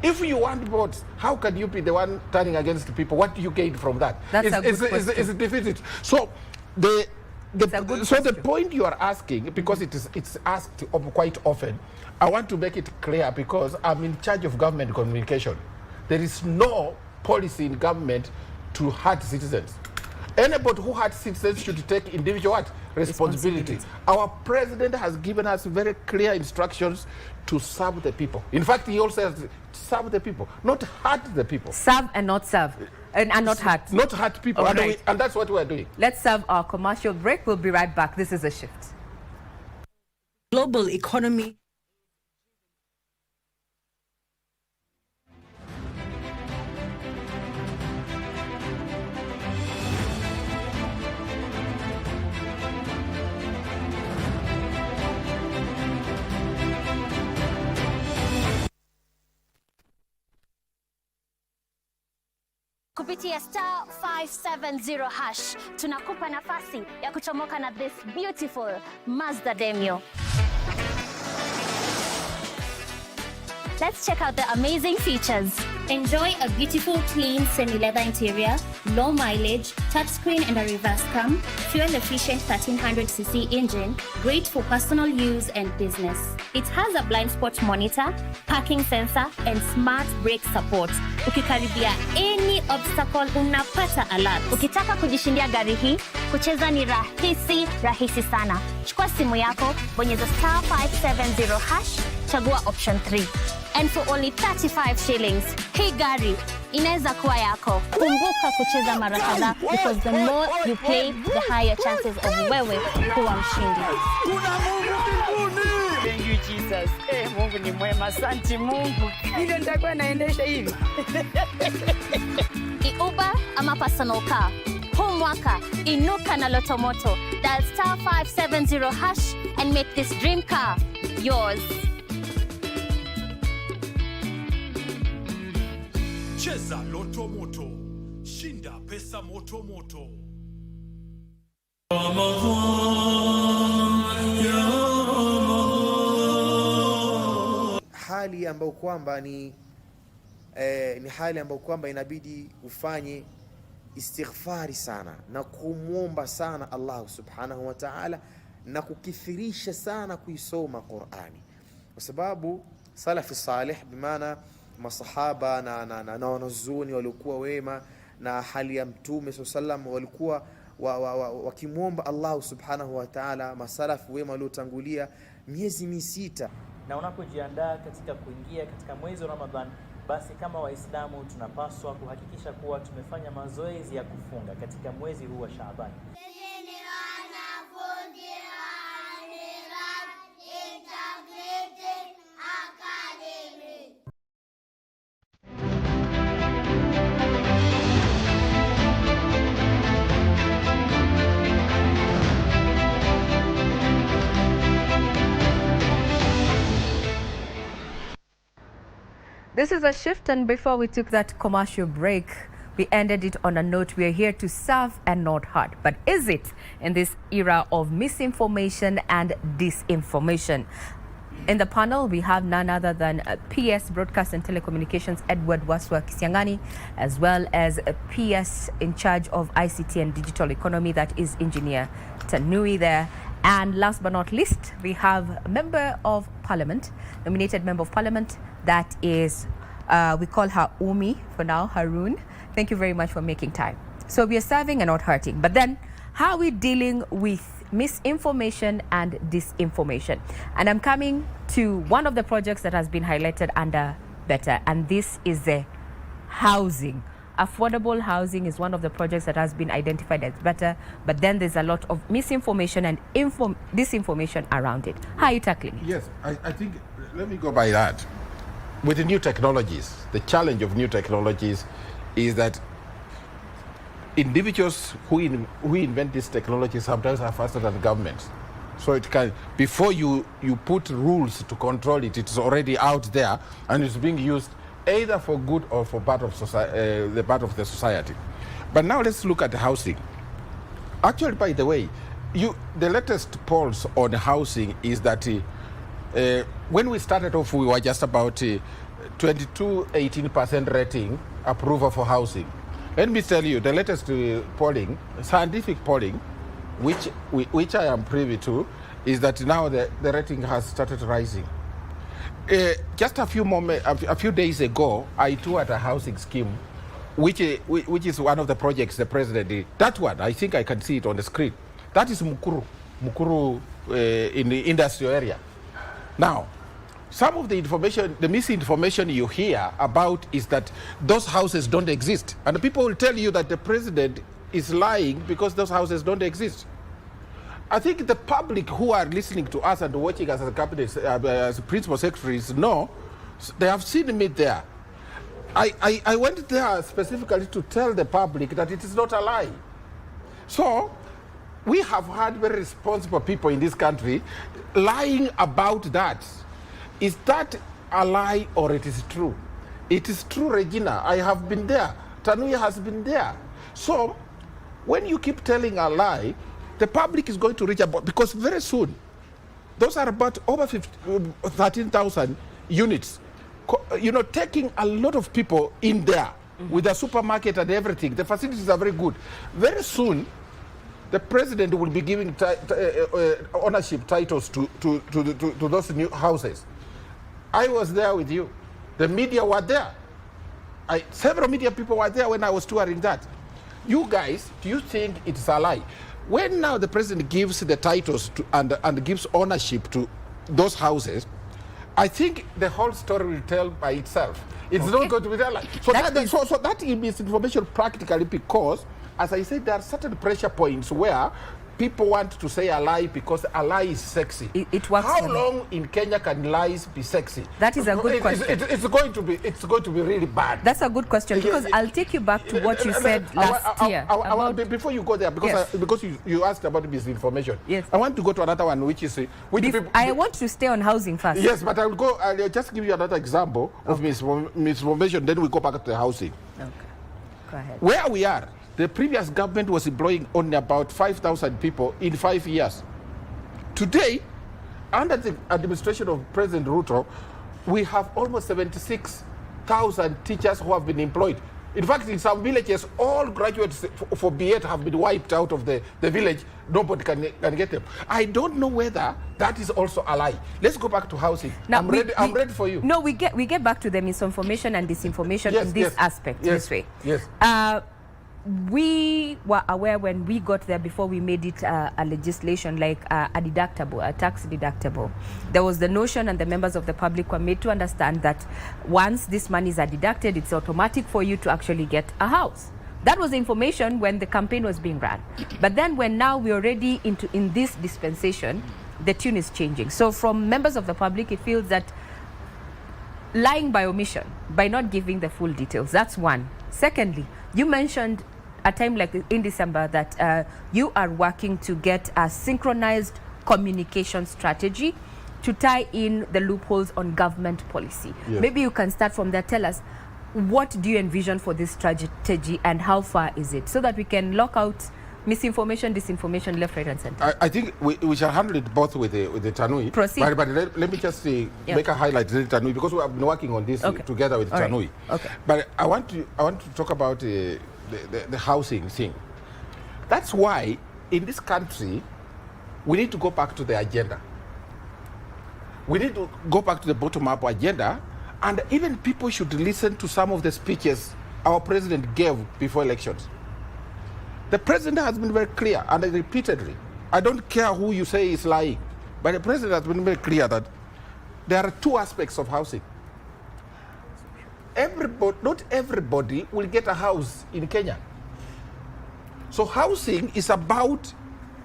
If you want votes, how can you be the one turning against people? What do you gain from that? It's a deficit. So the point you are asking, because it's asked quite often, I want to make it clear because I'm in charge of government communication. There is no policy in government to hurt citizens. Anybody who hurts citizens should take individual responsibility. Our president has given us very clear instructions to serve the people. In fact, he also says serve the people, not hurt the people. Serve and not serve. And not hurt. Not hurt people. Right. And that's what we're doing. Let's serve our commercial break. We'll be right back. This is A Shift. Global economy. Kupitia star 570 hash tunakupa nafasi ya kuchomoka na this beautiful Mazda Demio. Let's check out the amazing features. Enjoy a beautiful, clean, semi-leather interior, low mileage, touchscreen and a reverse cam, fuel-efficient 1300cc engine, great for personal use and business. It has a blind spot monitor, parking sensor, and smart brake support. Ukikaribia any obstacle unapata alert. Ukitaka kujishindia gari hii, kucheza ni rahisi sana. Chukua simu yako, bonyeza star 570 hash, chagua option 3. And for only 35 shillings, hii gari inaweza kuwa yako. Kumbuka kucheza mara kadhaa, because the more you play, the higher chances of wewe kuwa mshindi. Kuna Mungu mbinguni. Thank you Jesus. Mungu ni mwema, asante Mungu. Ile nitakuwa naendesha hivi. Uber ama personal car. Huu mwaka inuka na Lotomoto. Dial star 570 hash and make this dream car yours. Cheza Loto Moto, shinda pesa moto moto. Hali ambayo kwamba ni hali ambayo kwamba inabidi ufanye istighfari sana na kumwomba sana Allah subhanahu wa ta'ala na kukithirisha sana kuisoma Qur'ani, kwa sababu salafi salih bimaana masahaba na wanazuoni waliokuwa wema na hali ya Mtume sallam walikuwa wakimwomba Allah subhanahu wa ta'ala, masalafu wema waliotangulia miezi misita. Na unapojiandaa katika kuingia katika mwezi wa Ramadhan, basi kama Waislamu tunapaswa kuhakikisha kuwa tumefanya mazoezi ya kufunga katika mwezi huu wa Shaaban. This is a shift, and before we took that commercial break, we ended it on a note: we are here to serve and not hurt. But is it in this era of misinformation and disinformation? In the panel, we have none other than PS Broadcast and Telecommunications Edward Waswa Kisiangani, as well as PS in charge of ICT and Digital Economy, that is Engineer Tanui there. And last but not least, we have a Member of Parliament, nominated Member of Parliament, that is, we call her Umi for now, Haroon. Thank you very much for making time. So we are serving and not hurting. But then, how are we dealing with misinformation and disinformation? And I'm coming to one of the projects that has been highlighted under Better, and this is the housing. Affordable housing is one of the projects that has been identified as Better, but then there's a lot of misinformation and disinformation around it. How are you tackling it? Yes, I think, let me go by that. With the new technologies, the challenge of new technologies is that individuals who invent these technologies sometimes are faster than governments. So it can, before you put rules to control it, it's already out there and it's being used either for good or for part of the part of the society. But now let's look at housing. Actually, by the way, the latest polls on housing is that when we started off, we were just about 18% rating approval for housing. Let me tell you, the latest polling, scientific polling, which I am privy to, is that now the rating has started rising. Just a few days ago, I toured a housing scheme, which is one of the projects the president did. That one, I think I can see it on the screen. That is Mukuru in the industrial area. Now, some of the information, the misinformation you hear about is that those houses don't exist. And people will tell you that the president is lying because those houses don't exist. I think the public who are listening to us and watching us as a cabinet, as principal secretaries know, they have seen me there. I went there specifically to tell the public that it is not a lie. So, we have had very responsible people in this country lying about that. Is that a lie or it is true? It is true, Regina. I have been there. Tanui has been there. So, when you keep telling a lie, the public is going to reach about, because very soon, those are about over 13,000 units, taking a lot of people in there with a supermarket and everything. The facilities are very good. Very soon, the president will be giving ownership titles to those new houses. I was there with you. The media were there. Several media people were there when I was touring that. You guys, do you think it's a lie? When now the president gives the titles and gives ownership to those houses, I think the whole story will tell by itself. It's not going to be a lie. So that is misinformation practically, because, as I said, there are certain pressure points where people want to say a lie because a lie is sexy. It works. How long in Kenya can lies be sexy? That is a good question. It's going to be really bad. That's a good question, because I'll take you back to what you said last year. Before you go there, because you asked about misinformation. Yes. I want to go to another one, which is I want to stay on housing first. Yes, but I'll just give you another example of misinformation. Then we go back to the housing. Okay. Go ahead. Where we are. The previous government was employing only about 5,000 people in 5 years. Today, under the administration of President Ruto, we have almost 76,000 teachers who have been employed. In fact, in some villages, all graduates for B.Ed have been wiped out of the village. Nobody can get them. I don't know whether that is also a lie. Let's go back to housing. Now, I'm ready for you. No, we get back to the misinformation and disinformation in this aspect this way. Yes. We were aware when we got there, before we made it a legislation like a deductible, a tax deductible. There was the notion, and the members of the public were made to understand that once these monies are deducted, it's automatic for you to actually get a house. That was the information when the campaign was being run. But then when now we're already in this dispensation, the tune is changing. So from members of the public, it feels that lying by omission, by not giving the full details, that's one. Secondly, you mentioned a time like in December that you are working to get a synchronized communication strategy to tie in the loopholes on government policy. Yes. Maybe you can start from there. Tell us, what do you envision for this strategy and how far is it, so that we can lock out misinformation, disinformation, left, right, and center? I think we shall handle it both with the Tanui. Proceed. But let me just make a highlight to the Tanui, because we have been working on this together with Tanui. Right. Okay. But I want to talk about the housing thing. That's why in this country we need to go back to the agenda. We need to go back to the bottom-up agenda, and even people should listen to some of the speeches our president gave before elections. The president has been very clear, and repeatedly. I don't care who you say is lying, but the president has been very clear that there are two aspects of housing. Not everybody will get a house in Kenya. So housing is about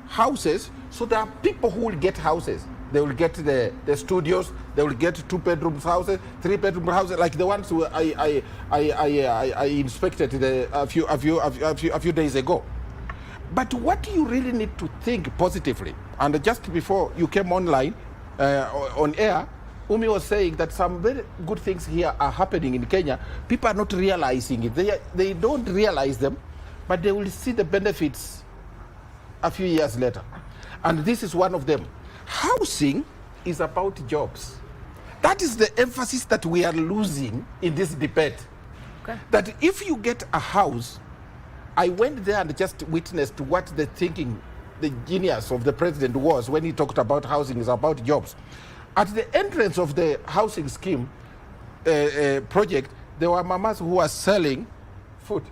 houses, so there are people who will get houses. They will get the studios, they will get 2-bedroom houses, 3-bedroom houses, like the ones I inspected a few days ago. But what you really need to think positively, and just before you came online, on air, Umi was saying that some very good things here are happening in Kenya. People are not realizing it. They don't realize them, but they will see the benefits a few years later. And this is one of them. Housing is about jobs. That is the emphasis that we are losing in this debate. Okay. That if you get a house, I went there and just witnessed what the thinking, the genius of the president was when he talked about housing is about jobs. At the entrance of the housing scheme project, there were mamas who were selling food.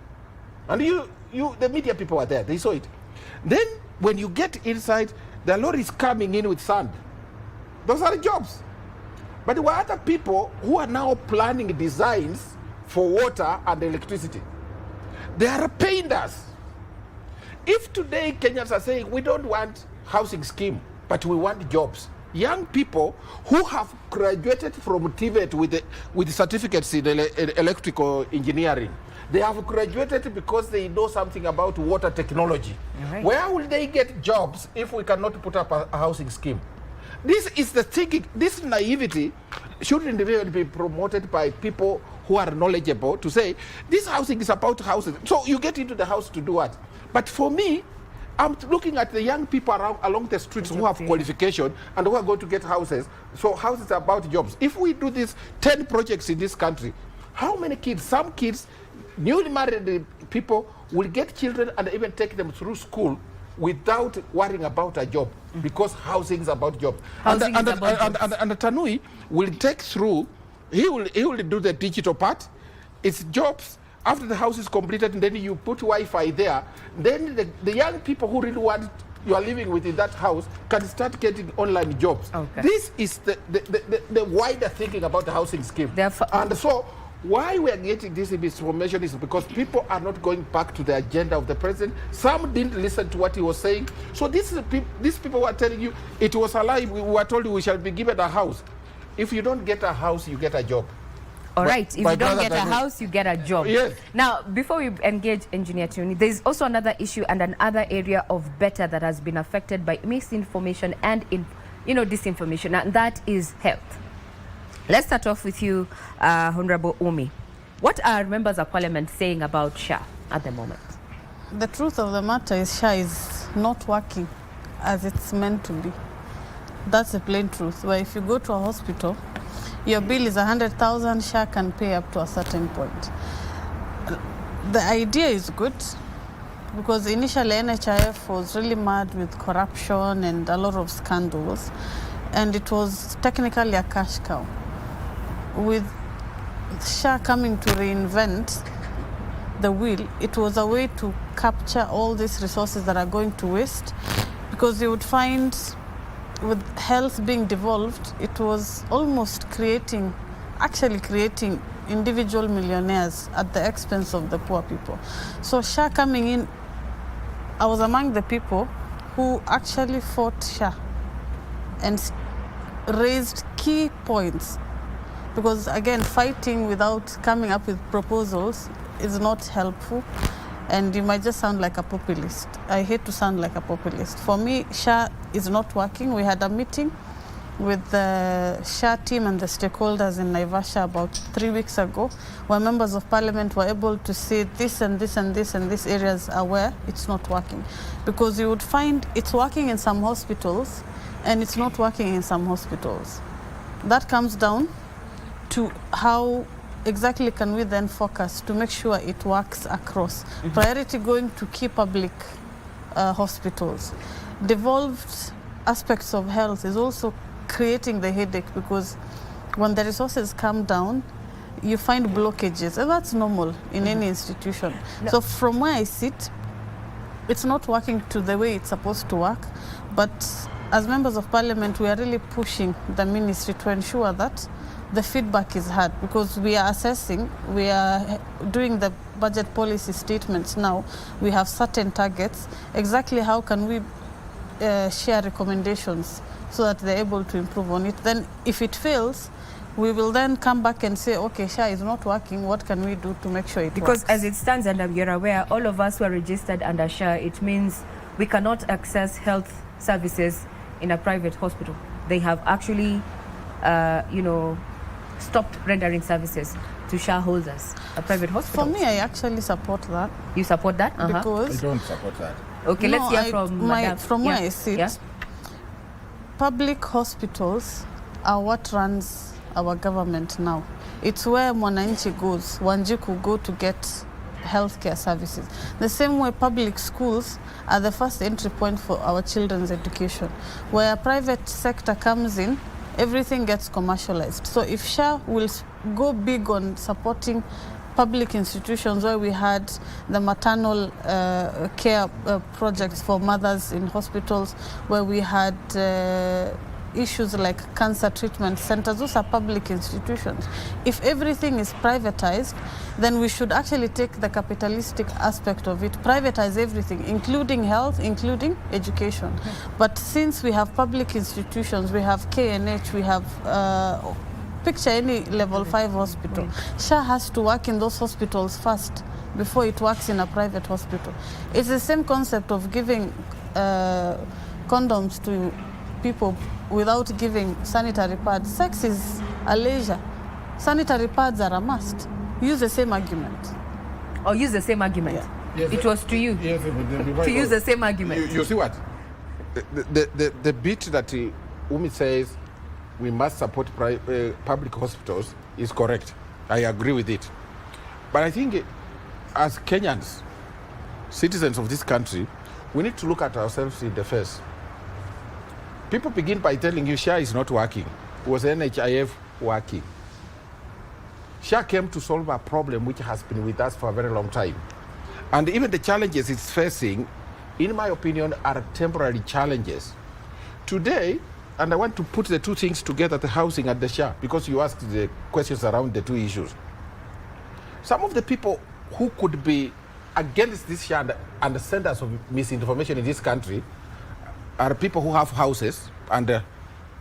And the media people were there, they saw it. Then when you get inside, the lorry is coming in with sand. Those are jobs. But there were other people who are now planning designs for water and electricity. They are paying us. If today Kenyans are saying we don't want housing scheme, but we want jobs, young people who have graduated from TVET with certificates in electrical engineering, they have graduated because they know something about water technology. Right. Where will they get jobs if we cannot put up a housing scheme? This is the thinking. This naivety shouldn't even be promoted by people who are knowledgeable to say, this housing is about houses. So you get into the house to do what? But for me, I'm looking at the young people along the streets who have qualification and who are going to get houses. So houses are about jobs. If we do these 10 projects in this country, how many kids, some kids, newly married people will get children and even take them through school without worrying about a job, because housing is about jobs. And Tanui will take through, he will do the digital part, it's jobs. After the house is completed, and then you put Wi-Fi there, then the young people who really want you are living within that house can start getting online jobs. Okay. This is the wider thinking about the housing scheme. And so why we are getting this misinformation is because people are not going back to the agenda of the president. Some didn't listen to what he was saying. So these people were telling you it was a lie. We were told we shall be given a house. If you don't get a house, you get a job. All right, if you don't get a house, you get a job. Yes. Now, before we engage Engineer Tuni, there's also another issue and another area of better that has been affected by misinformation and disinformation, and that is health. Let's start off with you, Honorable Umi. What are members of parliament saying about SHA at the moment? The truth of the matter is SHA is not working as it's meant to be. That's the plain truth. Where if you go to a hospital, your bill is 100,000, SHA can pay up to a certain point. The idea is good because initially NHIF was really mad with corruption and a lot of scandals, and it was technically a cash cow. With SHA coming to reinvent the wheel, it was a way to capture all these resources that are going to waste, because you would find with health being devolved, it was almost creating individual millionaires at the expense of the poor people. So SHA coming in, I was among the people who actually fought SHA and raised key points, because again, fighting without coming up with proposals is not helpful, and you might just sound like a populist. I hate to sound like a populist. For me, SHA is not working. We had a meeting with the SHA team and the stakeholders in Naivasha about 3 weeks ago, where members of parliament were able to say this and this and this and these areas are where it's not working. Because you would find it's working in some hospitals and it's not working in some hospitals. That comes down to how exactly can we then focus to make sure it works across. Priority going to key public hospitals. Devolved aspects of health is also creating the headache, because when the resources come down, you find blockages, and that's normal in any institution. No. So from where I sit, it's not working to the way it's supposed to work, but as members of parliament, we are really pushing the ministry to ensure that the feedback is heard, because we are assessing, we are doing the budget policy statements now, we have certain targets, exactly how can we share recommendations so that they're able to improve on it. Then if it fails, we will then come back and say, okay, SHA is not working, what can we do to make sure it works? Because as it stands, and you're aware, all of us who are registered under SHA, it means we cannot access health services in a private hospital. They have actually, stopped rendering services to SHA holders, a private hospital. For me, I actually support that. You support that? Because I don't support that. Okay, let's hear from Madam. From where I sit, public hospitals are what runs our government now. It's where Mwananchi goes, Wanjiku go to get healthcare services. The same way public schools are the first entry point for our children's education. Where private sector comes in, everything gets commercialized. So if SHA will go big on supporting public institutions, where we had the maternal care projects for mothers in hospitals, where we had issues like cancer treatment centers, those are public institutions. If everything is privatized, then we should actually take the capitalistic aspect of it, privatize everything, including health, including education. But since we have public institutions, we have KNH, we have picture any level 5 hospital. SHA has to work in those hospitals first before it works in a private hospital. It's the same concept of giving condoms to people without giving sanitary pads. Sex is a leisure. Sanitary pads are a must. Use the same argument. Or use the same argument. Yeah. Yes, it was to you. Yes, to use the same argument. You see what? The bit that Umi says we must support public hospitals is correct. I agree with it. But I think as Kenyans, citizens of this country, we need to look at ourselves in the face. People begin by telling you SHA is not working. Was NHIF working? SHA came to solve a problem which has been with us for a very long time. And even the challenges it's facing, in my opinion, are temporary challenges. Today, and I want to put the two things together, the housing and the SHA, because you asked the questions around the two issues. Some of the people who could be against this SHA and the senders of misinformation in this country are people who have houses, and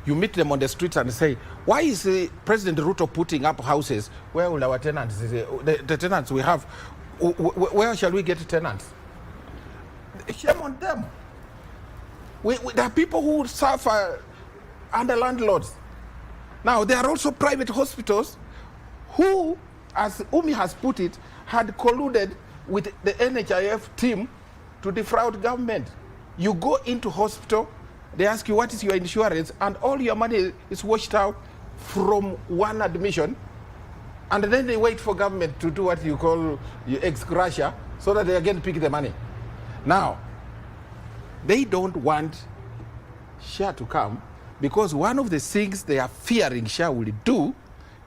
you meet them on the streets and say, why is President Ruto putting up houses? Where will our tenants, the tenants we have, where shall we get tenants? Shame on them. There are people who suffer under landlords. Now, there are also private hospitals who, as Umi has put it, had colluded with the NHIF team to defraud government. You go into hospital, they ask you what is your insurance, and all your money is washed out from one admission. And then they wait for government to do what you call your ex gratia so that they again pick the money. Now, they don't want SHA to come because one of the things they are fearing SHA will do,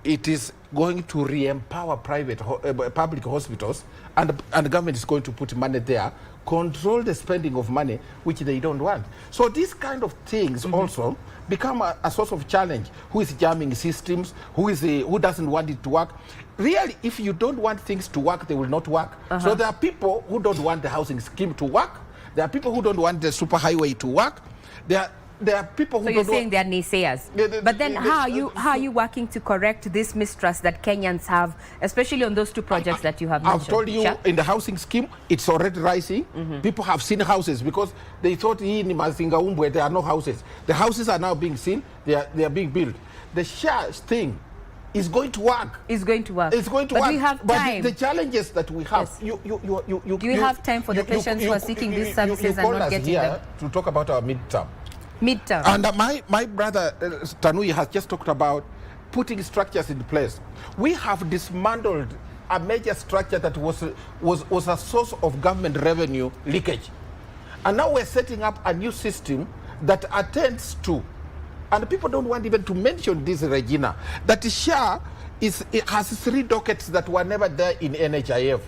it is going to re-empower public hospitals, and the government is going to put money there, control the spending of money, which they don't want. So these kind of things also become a source of challenge. Who is jamming systems? Who doesn't want it to work? Really, if you don't want things to work, they will not work. So there are people who don't want the housing scheme to work. There are people who don't want the superhighway to work. There are people who so you're saying they're naysayers. But then how are you working to correct this mistrust that Kenyans have, especially on those two projects that you have mentioned? I've told you, in the housing scheme, it's already rising. People have seen houses because they thought in Mazinga Umbwe there are no houses. The houses are now being seen. They are being built. The SHA thing is going to work. It's going to work. It's going to but work. We have But time. the challenges that we have, Do you have time for the patients who are seeking these services and not getting them? To talk about our midterm. Midterm. And my brother Tanui has just talked about putting structures in place. We have dismantled a major structure that was a source of government revenue leakage. And now we're setting up a new system that attends to, and people don't want even to mention this, Regina, that SHA it has 3 dockets that were never there in NHIF.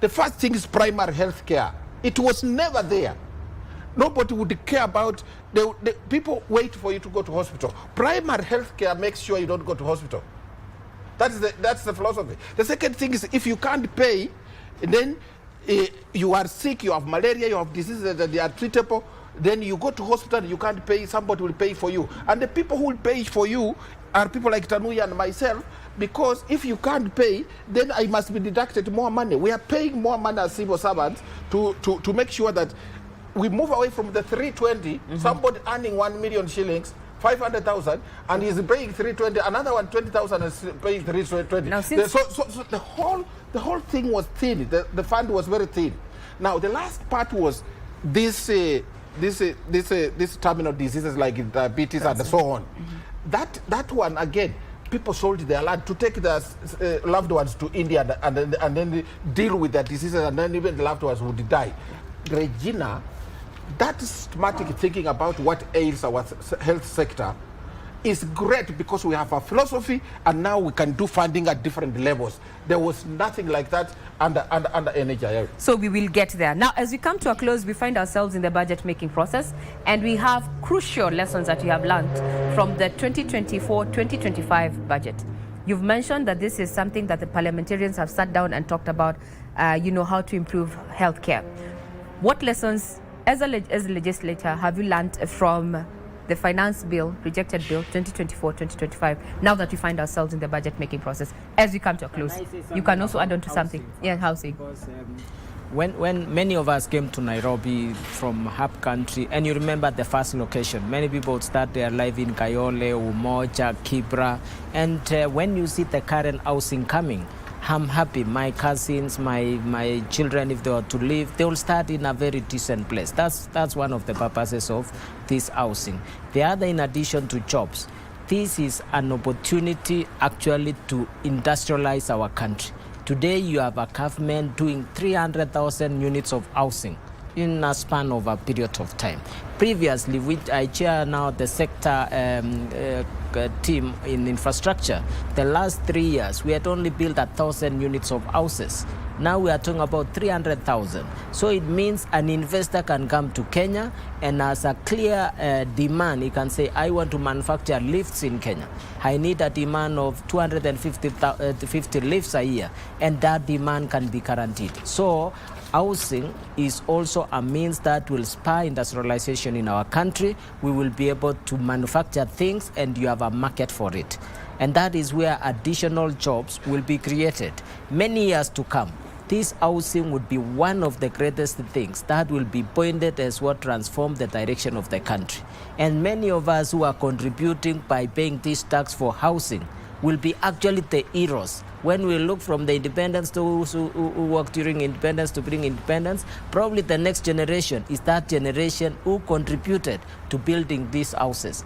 The first thing is primary health care. It was never there. Nobody would care about, the people wait for you to go to hospital. Primary health care makes sure you don't go to hospital. That's the philosophy. The second thing is, if you can't pay, then you are sick, you have malaria, you have diseases that they are treatable, then you go to hospital, you can't pay, somebody will pay for you. And the people who will pay for you are people like Tanuya and myself, because if you can't pay, then I must be deducted more money. We are paying more money as civil servants to make sure that we move away from the 320, somebody earning 1 million shillings, 500,000, and he's paying 320, another one 20,000 is paying 320. Now, so the whole thing was thin. The fund was very thin. Now the last part was this terminal diseases like diabetes and so on. That one again, people sold their land to take their loved ones to India and then deal with their diseases, and then even the loved ones would die. Regina, that systematic thinking about what ails our health sector is great, because we have a philosophy and now we can do funding at different levels. There was nothing like that under NHIF. So we will get there. Now, as we come to a close, we find ourselves in the budget making process, and we have crucial lessons that you have learned from the 2024-2025 budget. You've mentioned that this is something that the parliamentarians have sat down and talked about, how to improve healthcare. What lessons, as a legislator, have you learned from the finance bill, rejected bill 2024-2025, now that we find ourselves in the budget making process? As we come to a close, you can also add on to something. Yeah, housing. Because, when many of us came to Nairobi from Hub Country, and you remember the first location, many people would start their life in Kayole, Umoja, Kibra, and when you see the current housing coming, I'm happy. My cousins, my children, if they were to live, they will start in a very decent place. That's one of the purposes of this housing. The other, in addition to jobs, this is an opportunity actually to industrialize our country. Today, you have a government doing 300,000 units of housing in a span of a period of time. Previously, which I chair now the sector team in infrastructure, the last 3 years, we had only built 1,000 units of houses. Now we are talking about 300,000. So it means an investor can come to Kenya and has a clear demand. He can say, I want to manufacture lifts in Kenya. I need a demand of 250 lifts a year, and that demand can be guaranteed. So housing is also a means that will spur industrialization in our country. We will be able to manufacture things, and you have a market for it. And that is where additional jobs will be created. Many years to come, this housing would be one of the greatest things that will be pointed as what transforms the direction of the country. And many of us who are contributing by paying this tax for housing will be actually the heroes. When we look from the independence to those who work during independence to bring independence, probably the next generation is that generation who contributed to building these houses.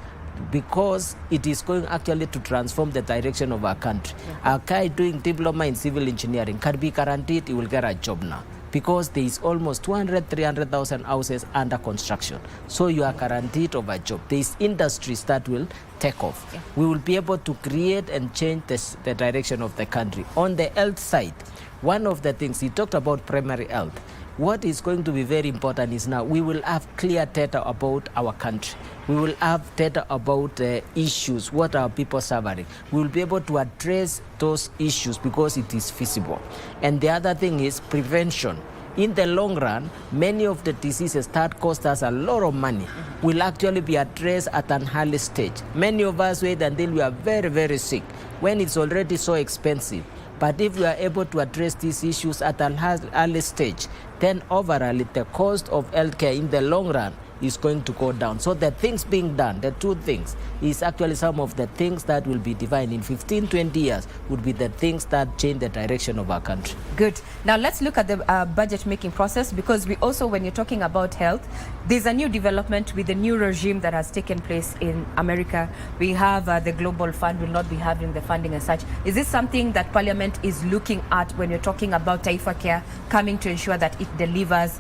because it is going actually to transform the direction of our country. A guy doing diploma in civil engineering can be guaranteed he will get a job now, because there is almost 300,000 houses under construction. So you are guaranteed of a job. There is industries that will take off. We will be able to create and change the direction of the country. On the health side, one of the things, he talked about primary health. What is going to be very important is now we will have clear data about our country. We will have data about issues, what are people suffering. We will be able to address those issues because it is feasible. And the other thing is prevention. In the long run, many of the diseases that cost us a lot of money will actually be addressed at an early stage. Many of us wait until we are very, very sick, when it's already so expensive. But if we are able to address these issues at an early stage, then overall the cost of healthcare in the long run is going to go down. So the things being done, the two things, is actually some of the things that will be defined in 15, 20 years would be the things that change the direction of our country. Good. Now let's look at the budget making process, because we also, when you're talking about health, there's a new development with the new regime that has taken place in America. We have the Global Fund will not be having the funding as such. Is this something that Parliament is looking at when you're talking about Taifa Care coming to ensure that it delivers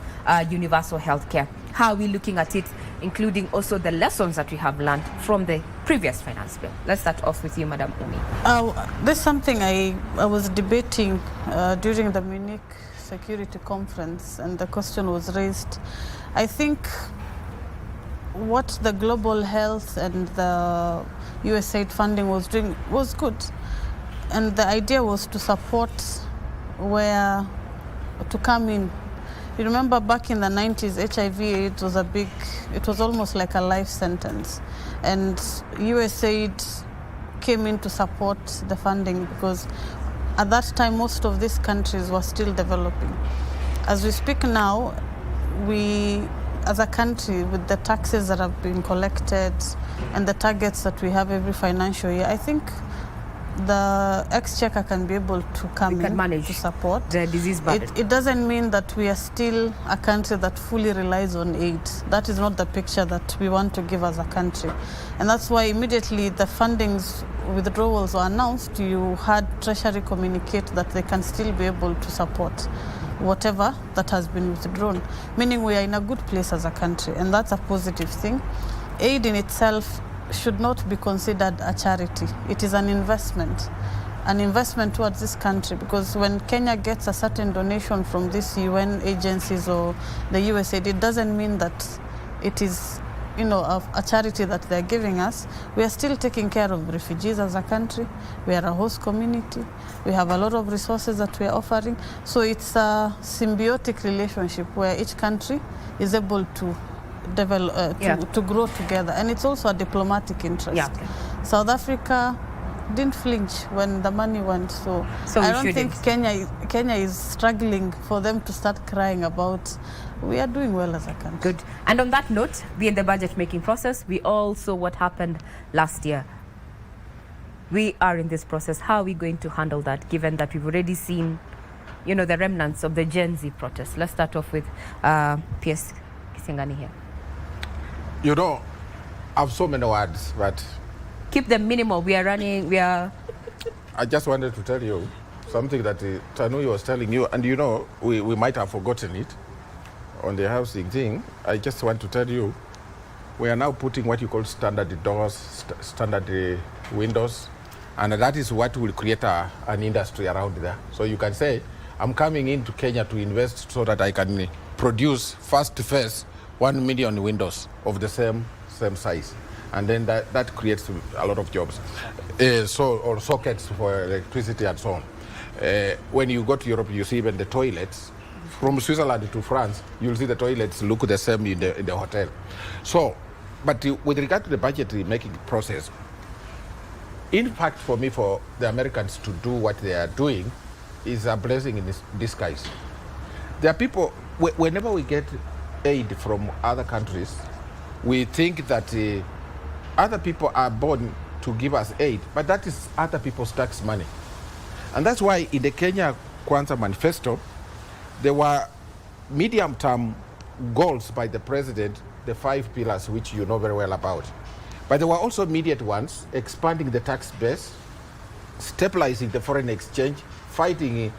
universal health care? How are we looking at it, including also the lessons that we have learned from the previous finance bill? Let's start off with you, Madam Umi. There's something I was debating during the Munich Security Conference, and the question was raised. I think what the global health and the USAID funding was doing was good. And the idea was to support to come in. You remember back in the 90s, HIV/AIDS was it was almost like a life sentence. And USAID came in to support the funding because at that time, most of these countries were still developing. As we speak now, we, as a country, with the taxes that have been collected and the targets that we have every financial year, I think the exchequer can be able to come in to support the disease burden. It doesn't mean that we are still a country that fully relies on aid. That is not the picture that we want to give as a country. And that's why immediately the funding's withdrawals were announced, you had Treasury communicate that they can still be able to support whatever that has been withdrawn, meaning we are in a good place as a country, and that's a positive thing. Aid in itself should not be considered a charity. It is an investment towards this country, because when Kenya gets a certain donation from these UN agencies or the USAID, it doesn't mean that it is, a charity that they're giving us. We are still taking care of refugees as a country. We are a host community. We have a lot of resources that we are offering. So it's a symbiotic relationship where each country is able to develop, to grow together, and it's also a diplomatic interest. South Africa didn't flinch when the money went, so I don't think Kenya is struggling for them to start crying about. We are doing well as a country. Good. And on that note, we in the budget making process, we all saw what happened last year. We are in this process. How are we going to handle that, given that we've already seen, the remnants of the Gen Z protest? Let's start off with PS Kisingani here. I have so many words, but keep them minimal. I just wanted to tell you something that Tanui was telling you, and we might have forgotten it on the housing thing. I just want to tell you, we are now putting what you call standard doors, standard windows, and that is what will create an industry around there. So you can say, I'm coming into Kenya to invest so that I can produce first phase 1 million windows of the same size, and then that creates a lot of jobs. Or sockets for electricity and so on. When you go to Europe, you see even the toilets. From Switzerland to France, you'll see the toilets look the same in the hotel. So, but with regard to the budgetary making process, in fact, for the Americans to do what they are doing is a blessing in disguise. There are people, whenever we get aid from other countries, we think that other people are born to give us aid, but that is other people's tax money. And that's why in the Kenya Kwanza Manifesto, there were medium-term goals by the president, the 5 pillars, which you know very well about. But there were also immediate ones, expanding the tax base, stabilizing the foreign exchange, fighting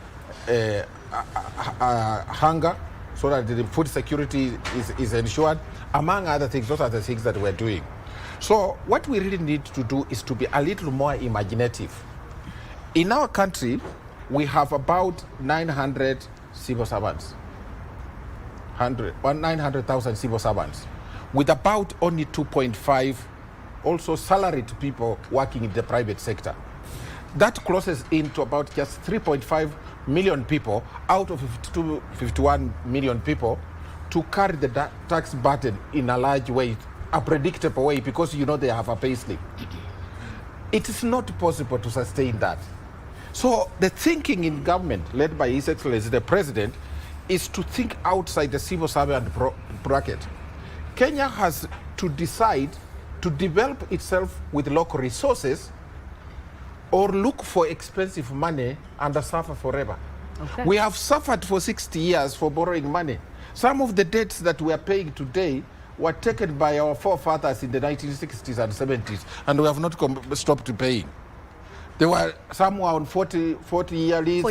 hunger so that the food security is ensured, among other things. Those are the things that we're doing. So what we really need to do is to be a little more imaginative. In our country, we have about 900 civil servants, 900,000 civil servants, with about only 2.5 also salaried people working in the private sector. That closes into about just 3.5 million people out of 51 million people to carry the tax burden in a large way, a predictable way, because you know they have a pay slip. It is not possible to sustain that. So the thinking in government, led by His Excellency the President, is to think outside the civil servant bracket. Kenya has to decide to develop itself with local resources or look for expensive money and suffer forever. Okay. We have suffered for 60 years for borrowing money. Some of the debts that we are paying today were taken by our forefathers in the 1960s and 70s, and we have not stopped paying. There were some on 40-year lease,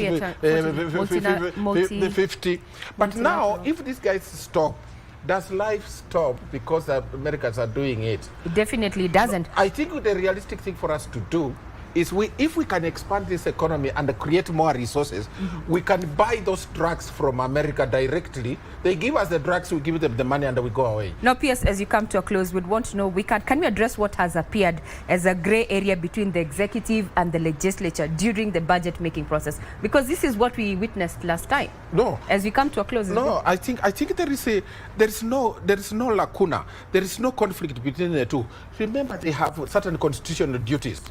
50. But now, if these guys stop, does life stop because the Americans are doing it? It definitely doesn't. I think the realistic thing for us to do is if we can expand this economy and create more resources, we can buy those drugs from America directly. They give us the drugs, we give them the money, and we go away. Now, PS, as you come to a close, we'd want to know, can we address what has appeared as a grey area between the executive and the legislature during the budget making process? Because this is what we witnessed last time. No. As we come to a close. No, I think there is no lacuna. There is no conflict between the two. Remember, they have certain constitutional duties.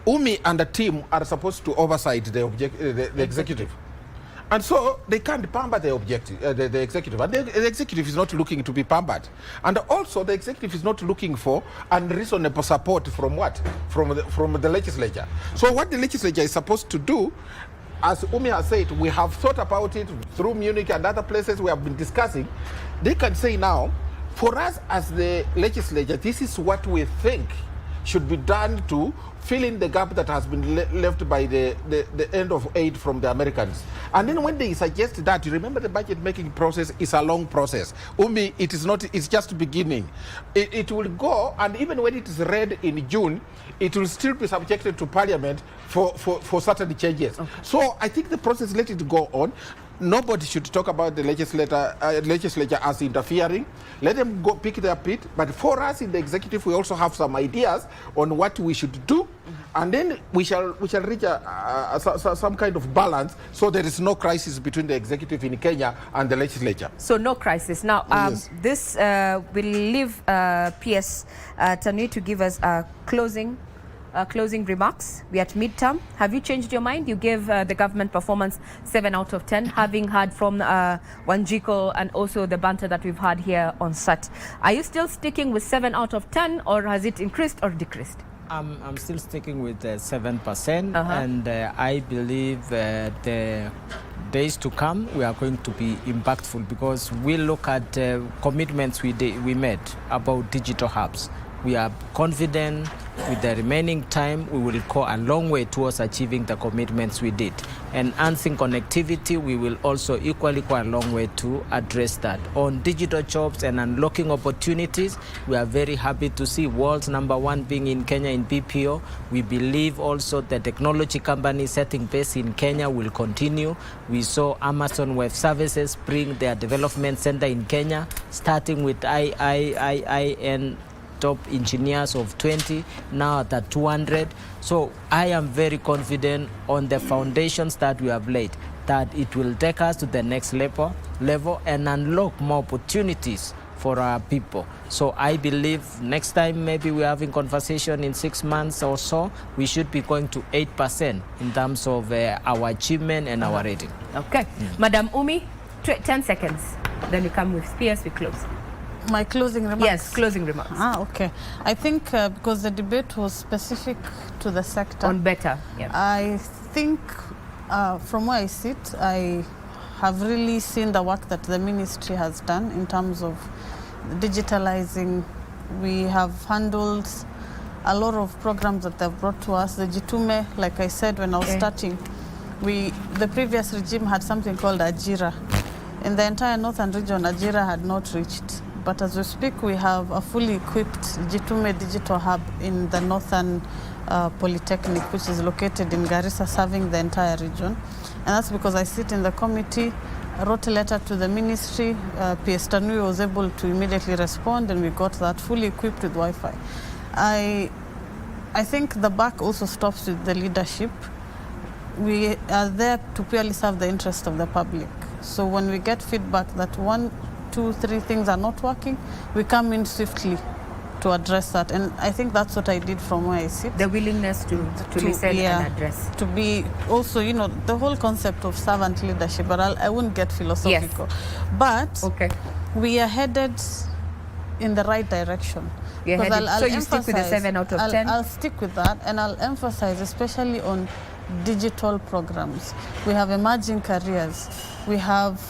Umi and the team are supposed to oversight the executive. And so they can't pamper the executive. And the executive is not looking to be pampered. And also the executive is not looking for unreasonable support from what? From the legislature. So what the legislature is supposed to do, as Umi has said, we have thought about it through Munich and other places we have been discussing. They can say now, for us as the legislature, this is what we think should be done to fill in the gap that has been left by the end of aid from the Americans. And then when they suggest that, you remember the budget making process is a long process. Umi, it is not, it's just beginning. It will go, and even when it is read in June, it will still be subjected to Parliament for certain changes. Okay. So I think the process, let it go on. Nobody should talk about the legislature as interfering. Let them go pick their pit. But for us in the executive, we also have some ideas on what we should do, and then we shall reach some kind of balance, so there is no crisis between the executive in Kenya and the legislature. So no crisis. Now, yes. This will leave PS Tanui to give us closing remarks. We are at midterm. Have you changed your mind? You gave the government performance 7 out of 10, having heard from Wanjiko and also the banter that we've had here on set. Are you still sticking with 7 out of 10, or has it increased or decreased? I'm still sticking with 7%, and I believe the days to come we are going to be impactful, because we look at commitments we made about digital hubs. We are confident with the remaining time we will go a long way towards achieving the commitments we did. Enhancing connectivity, we will also equally go a long way to address that. On digital jobs and unlocking opportunities, we are very happy to see world's #1 being in Kenya in BPO. We believe also the technology companies setting base in Kenya will continue. We saw Amazon Web Services bring their development center in Kenya, starting with IIN top engineers of 20, now at 200. So I am very confident on the foundations that we have laid, that it will take us to the next level and unlock more opportunities for our people. So I believe next time maybe we're having conversation in 6 months or so, we should be going to 8% in terms of our achievement and our rating. Okay. Madam Umi, 10 seconds. Then we come with PS, we close. My closing remarks? Yes, closing remarks. Okay. I think because the debate was specific to the sector. On better, yeah. I think from where I sit, I have really seen the work that the ministry has done in terms of digitalizing We have handled a lot of programs that they've brought to us. The Jitume, like I said when I was starting, the previous regime had something called Ajira. In the entire northern region, Ajira had not reached. But as we speak, we have a fully equipped Jitume digital hub in the northern Polytechnic, which is located in Garissa, serving the entire region. And that's because I sit in the committee. I wrote a letter to the ministry. PS Tanui was able to immediately respond, and we got that fully equipped with Wi-Fi. I think the buck also stops with the leadership. We are there to purely serve the interest of the public. So when we get feedback that 1, 2, 3 things are not working, we come in swiftly to address that. And I think that's what I did from where I sit. The willingness to listen and address. To be also, the whole concept of servant leadership, but I wouldn't get philosophical. Yes. But we are headed in the right direction. So you stick with the 7 out of 10? I'll stick with that, and I'll emphasize especially on digital programs. We have emerging careers. We have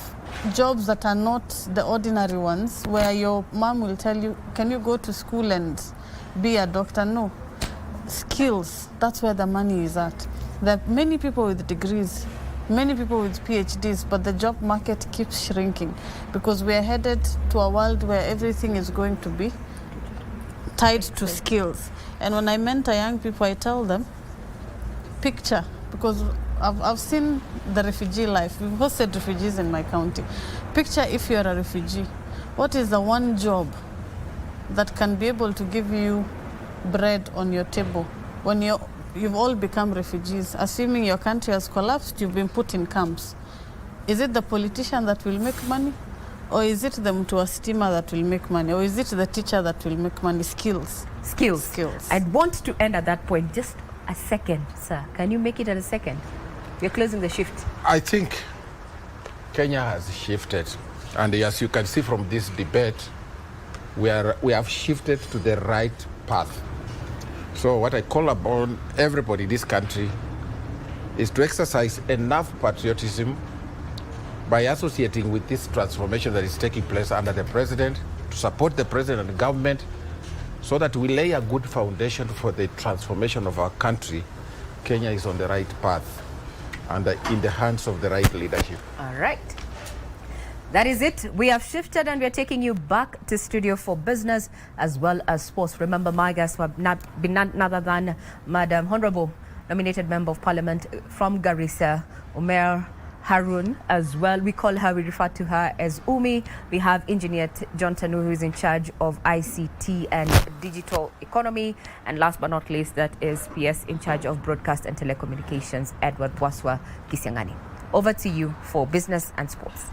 jobs that are not the ordinary ones, where your mom will tell you, can you go to school and be a doctor? No. Skills, that's where the money is at. There are many people with degrees, many people with PhDs, but the job market keeps shrinking because we are headed to a world where everything is going to be tied to skills. And when I mentor young people, I tell them, picture, because I've seen the refugee life. We've hosted refugees in my county. Picture if you're a refugee, what is the one job that can be able to give you bread on your table when you've all become refugees? Assuming your country has collapsed, you've been put in camps. Is it the politician that will make money? Or is it the Mutua steamer that will make money? Or is it the teacher that will make money? Skills. I'd want to end at that point. Just a second, sir. Can you make it at a second? We're closing the shift. I think Kenya has shifted. And as you can see from this debate, we have shifted to the right path. So what I call upon everybody in this country is to exercise enough patriotism by associating with this transformation that is taking place under the president, to support the president and the government, so that we lay a good foundation for the transformation of our country. Kenya is on the right path and in the hands of the right leadership. All right. That is it. We have shifted and we're taking you back to studio for business as well as sports. Remember, my guests have been none other than Madam Honorable Nominated Member of Parliament from Garissa, Umer Harun as well. We refer to her as Umi. We have Engineer John Tanu, who is in charge of ICT and digital economy. And last but not least, that is PS in charge of broadcast and telecommunications, Edward Bwaswa Kisiangani. Over to you for business and sports.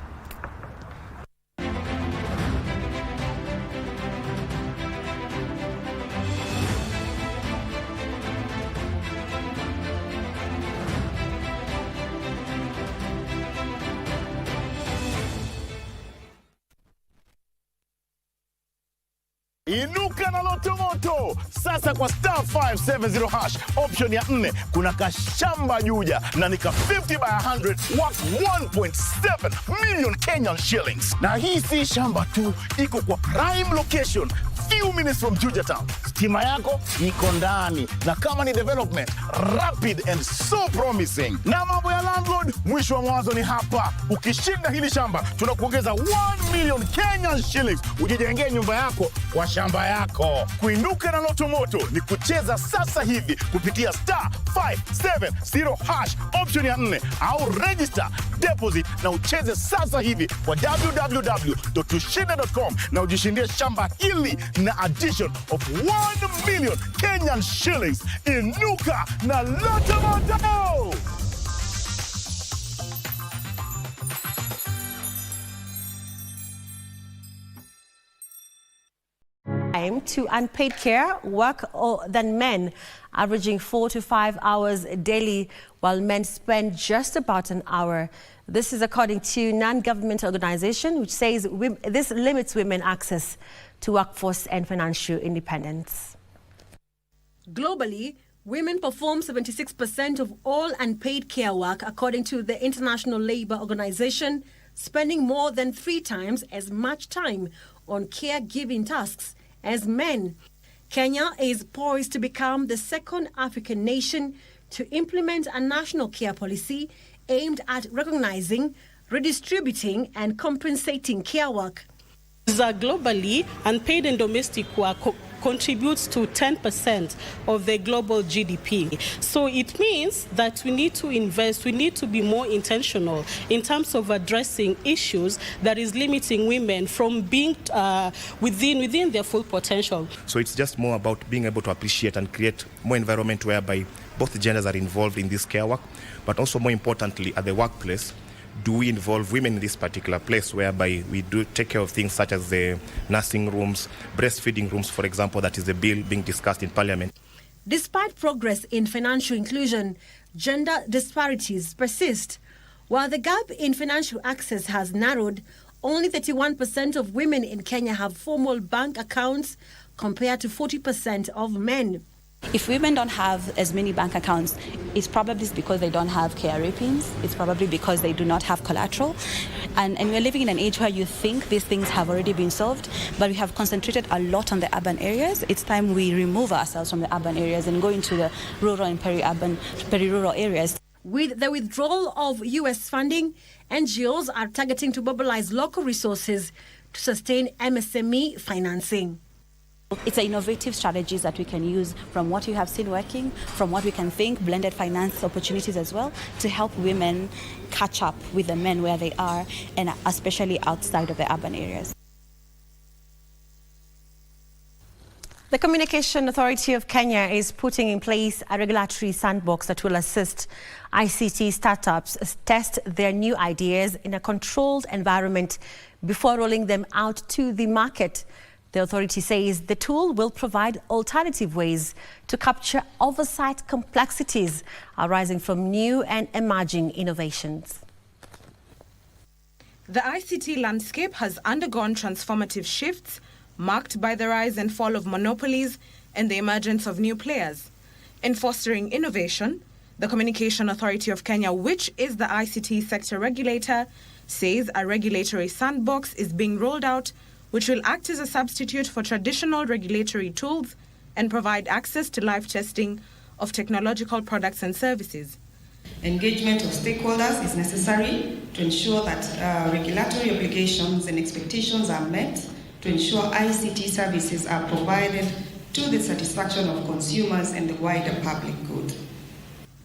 Inuka na loto moto sasa kwa star 570 hash option ya 4 kuna kashamba juja na nika 50 by 100 worth 1.7 million Kenyan shillings. Na hii si shamba tu, iko kwa prime location, few minutes from Juja town. Stima yako iko ndani, na kama ni development rapid and so promising. Na mambo ya landlord, mwisho wa mwanzo ni hapa. Ukishinda hili shamba tunakuongeza 1 million Kenyan shillings ujijengee nyumba yako kwa shamba yako. Kuinuka na loto moto ni kucheza sasa hivi kupitia star 570 hash option ya 4 au register deposit na ucheze sasa hivi kwa www.tushinde.com na ujishindie shamba hili na addition of 1 million Kenyan shillings. Inuka na loto moto. To unpaid care work than men, averaging 4 to 5 hours daily, while men spend just about an hour. This is according to a non-government organization, which says this limits women access to workforce and financial independence. Globally, women perform 76% of all unpaid care work, according to the International Labour Organization, spending more than 3 times as much time on caregiving tasks as men. Kenya is poised to become the second African nation to implement a national care policy aimed at recognizing, redistributing, and compensating care work. Globally, unpaid and domestic work contributes to 10% of the global GDP. So it means that we need to invest, we need to be more intentional in terms of addressing issues that is limiting women from being within their full potential. So it's just more about being able to appreciate and create more environment whereby both genders are involved in this care work, but also more importantly at the workplace, do we involve women in this particular place whereby we do take care of things such as the nursing rooms, breastfeeding rooms, for example, that is the bill being discussed in Parliament. Despite progress in financial inclusion, gender disparities persist. While the gap in financial access has narrowed, only 31% of women in Kenya have formal bank accounts compared to 40% of men. If women don't have as many bank accounts, it's probably because they don't have KRA pins. It's probably because they do not have collateral. And we're living in an age where you think these things have already been solved, but we have concentrated a lot on the urban areas. It's time we remove ourselves from the urban areas and go into the rural and peri-rural areas. With the withdrawal of US funding, NGOs are targeting to mobilize local resources to sustain MSME financing. It's innovative strategies that we can use from what you have seen working, from what we can think, blended finance opportunities as well, to help women catch up with the men where they are, and especially outside of the urban areas. The Communication Authority of Kenya is putting in place a regulatory sandbox that will assist ICT startups test their new ideas in a controlled environment before rolling them out to the market. The authority says the tool will provide alternative ways to capture oversight complexities arising from new and emerging innovations. The ICT landscape has undergone transformative shifts marked by the rise and fall of monopolies and the emergence of new players. In fostering innovation, the Communication Authority of Kenya, which is the ICT sector regulator, says a regulatory sandbox is being rolled out which will act as a substitute for traditional regulatory tools and provide access to live testing of technological products and services. Engagement of stakeholders is necessary to ensure that regulatory obligations and expectations are met, to ensure ICT services are provided to the satisfaction of consumers and the wider public good.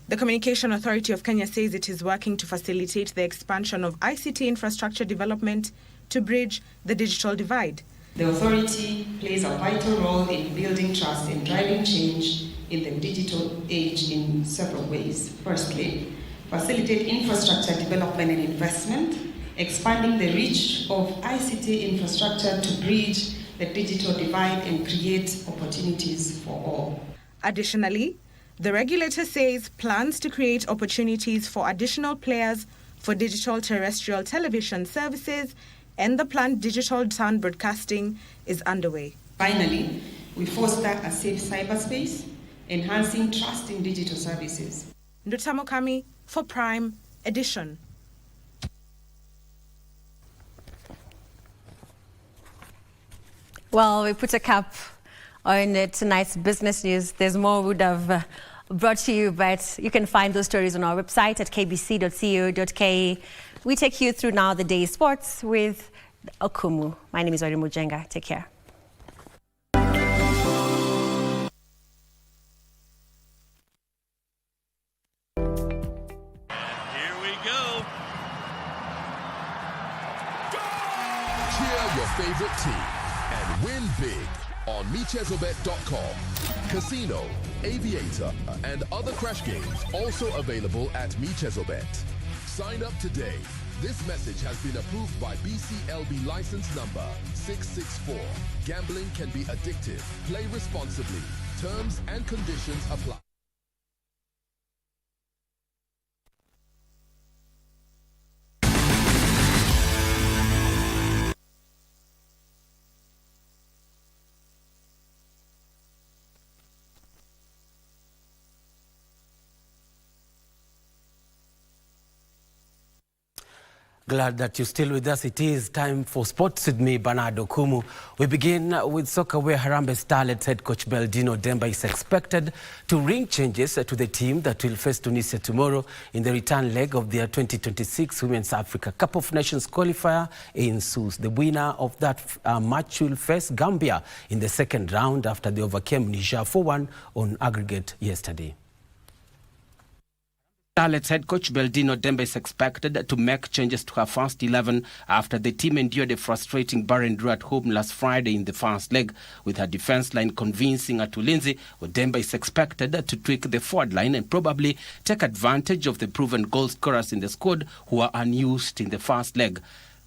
The Communication Authority of Kenya says it is working to facilitate the expansion of ICT infrastructure development to bridge the digital divide. The authority plays a vital role in building trust and driving change in the digital age in several ways. Firstly, facilitate infrastructure development and investment, expanding the reach of ICT infrastructure to bridge the digital divide and create opportunities for all. Additionally, the regulator says plans to create opportunities for additional players for digital terrestrial television services and the planned digital sound broadcasting is underway. Finally, we foster a safe cyberspace, enhancing trust in digital services. Ndutamo Kami for Prime Edition. Well, we put a cap on tonight's business news. There's more we would have brought to you, but you can find those stories on our website at kbc.co.ke. We take you through now the day's sports with Okumu. My name is Odim Mujenga. Take care. Here we go. Cheer your favorite team and win big on MeChezoBet.com. Casino, Aviator, and other crash games also available at MeChezoBet. Sign up today. This message has been approved by BCLB license number 664. Gambling can be addictive. Play responsibly. Terms and conditions apply. Glad that you're still with us. It is time for sports with me, Bernardo Kumu. We begin with soccer, where Harambee Starlets head coach Beldino Demba is expected to ring changes to the team that will face Tunisia tomorrow in the return leg of their 2026 Women's Africa Cup of Nations qualifier in Sousse. The winner of that match will face Gambia in the second round after they overcame Niger 4-1 on aggregate yesterday. Starlets head coach Beldino Demba is expected to make changes to her first 11 after the team endured a frustrating barren draw at home last Friday in the first leg. With her defense line convincing Atulinzi, Demba is expected to tweak the forward line and probably take advantage of the proven goal scorers in the squad who are unused in the first leg.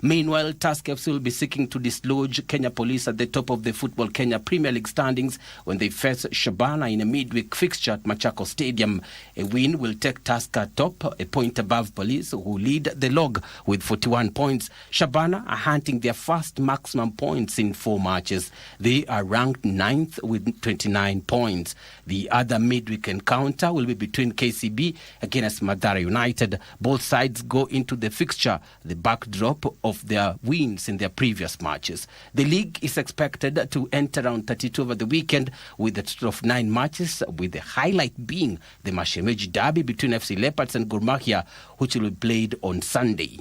Meanwhile, Tusk FC will be seeking to dislodge Kenya Police at the top of the Football Kenya Premier League standings when they face Shabana in a midweek fixture at Machako Stadium. A win will take Tusk atop, a point above Police, who lead the log with 41 points. Shabana are hunting their first maximum points in 4 matches. They are ranked 9th with 29 points. The other midweek encounter will be between KCB against Madara United. Both sides go into the fixture, the backdrop of their wins in their previous matches. The league is expected to enter round 32 over the weekend with a total of 9 matches, with the highlight being the Mashemeji derby between FC Leopards and Gor Mahia, which will be played on Sunday.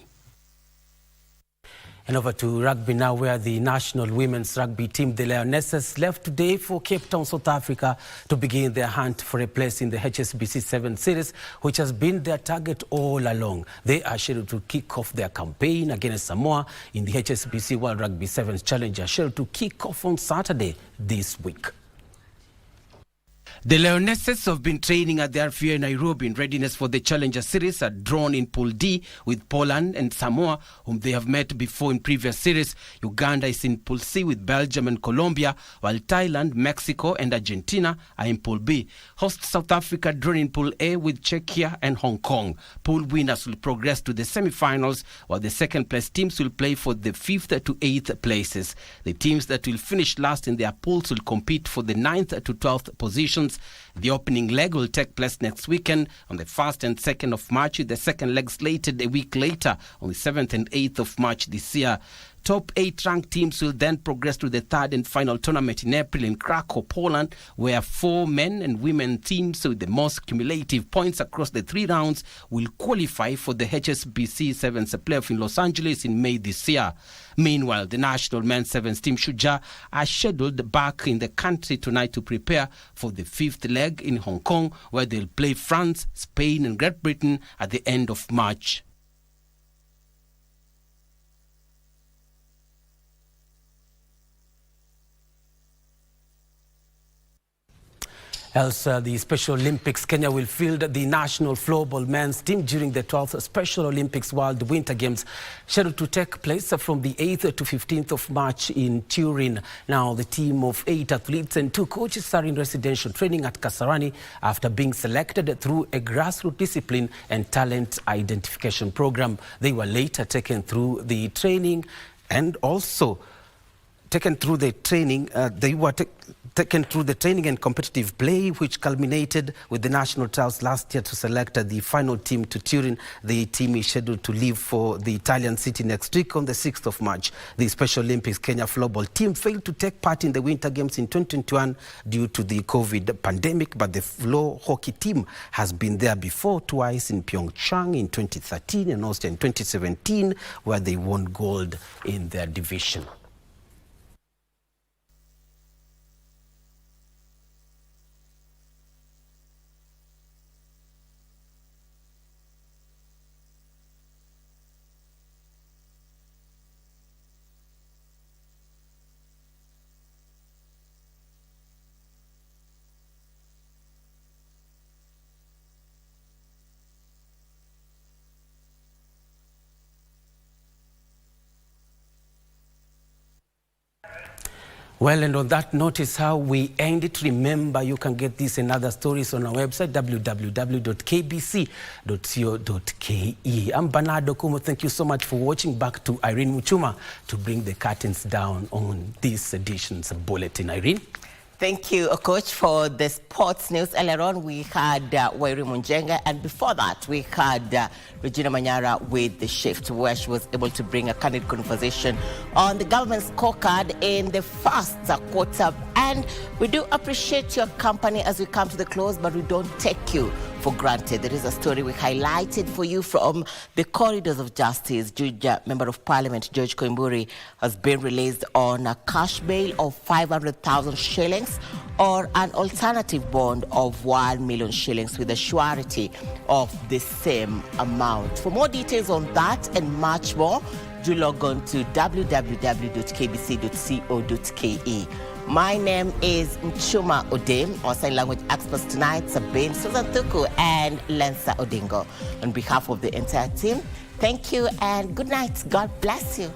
And over to rugby now, where the national women's rugby team, the Lionesses, left today for Cape Town, South Africa to begin their hunt for a place in the HSBC 7 series, which has been their target all along. They are scheduled to kick off their campaign against Samoa in the HSBC World Rugby 7 Challenger, scheduled to kick off on Saturday this week. The Lionesses have been training at the RFA in Nairobi in readiness for the Challenger Series, are drawn in Pool D with Poland and Samoa, whom they have met before in previous series. Uganda is in Pool C with Belgium and Colombia, while Thailand, Mexico and Argentina are in Pool B. Host South Africa drawn in Pool A with Czechia and Hong Kong. Pool winners will progress to the semi-finals, while the second-place teams will play for the 5th to 8th places. The teams that will finish last in their pools will compete for the 9th to 12th positions. The opening leg will take place next weekend on the 1st and 2nd of March, with the second leg slated a week later on the 7th and 8th of March this year. Top 8 ranked teams will then progress to the 3rd and final tournament in April in Krakow, Poland, where 4 men and women teams with the most cumulative points across the 3 rounds will qualify for the HSBC 7's playoff in Los Angeles in May this year. Meanwhile, the national men's 7's team Shuja are scheduled back in the country tonight to prepare for the 5th leg in Hong Kong, where they'll play France, Spain and Great Britain at the end of March. Else, the Special Olympics, Kenya will field the national floorball men's team during the 12th Special Olympics World Winter Games, scheduled to take place from the 8th to 15th of March in Turin. Now, the team of 8 athletes and 2 coaches are in residential training at Kasarani after being selected through a grassroots discipline and talent identification program. They were later taken through the training and also taken through the training. They were taken through the training and competitive play, which culminated with the national trials last year to select the final team to Turin. The team is scheduled to leave for the Italian city next week on the 6th of March. The Special Olympics Kenya floorball team failed to take part in the Winter Games in 2021 due to the COVID pandemic, but the floor hockey team has been there before, twice in Pyeongchang in 2013 and also in 2017, where they won gold in their division. Well, and on that note is how we end it. Remember, you can get this and other stories on our website, www.kbc.co.ke. I'm Bernardo Kumu. Thank you so much for watching. Back to Irene Muchuma to bring the curtains down on this edition's bulletin. Irene? Thank you, Coach, for the sports news. Earlier on, we had Wairi Munjenga, and before that, we had Regina Manyara with The Shift, where she was able to bring a candid conversation on the government scorecard in the first quarter. And we do appreciate your company as we come to the close, but we don't take you for granted. There is a story we highlighted for you from the corridors of justice. Member of Parliament George Koimburi has been released on a cash bail of 500,000 shillings or an alternative bond of 1 million shillings with a surety of the same amount. For more details on that and much more, do log on to www.kbc.co.ke. My name is Muchuma Odim. Our sign language experts tonight, Sabine Susan Thuku and Lensa Odingo. On behalf of the entire team, thank you and good night. God bless you.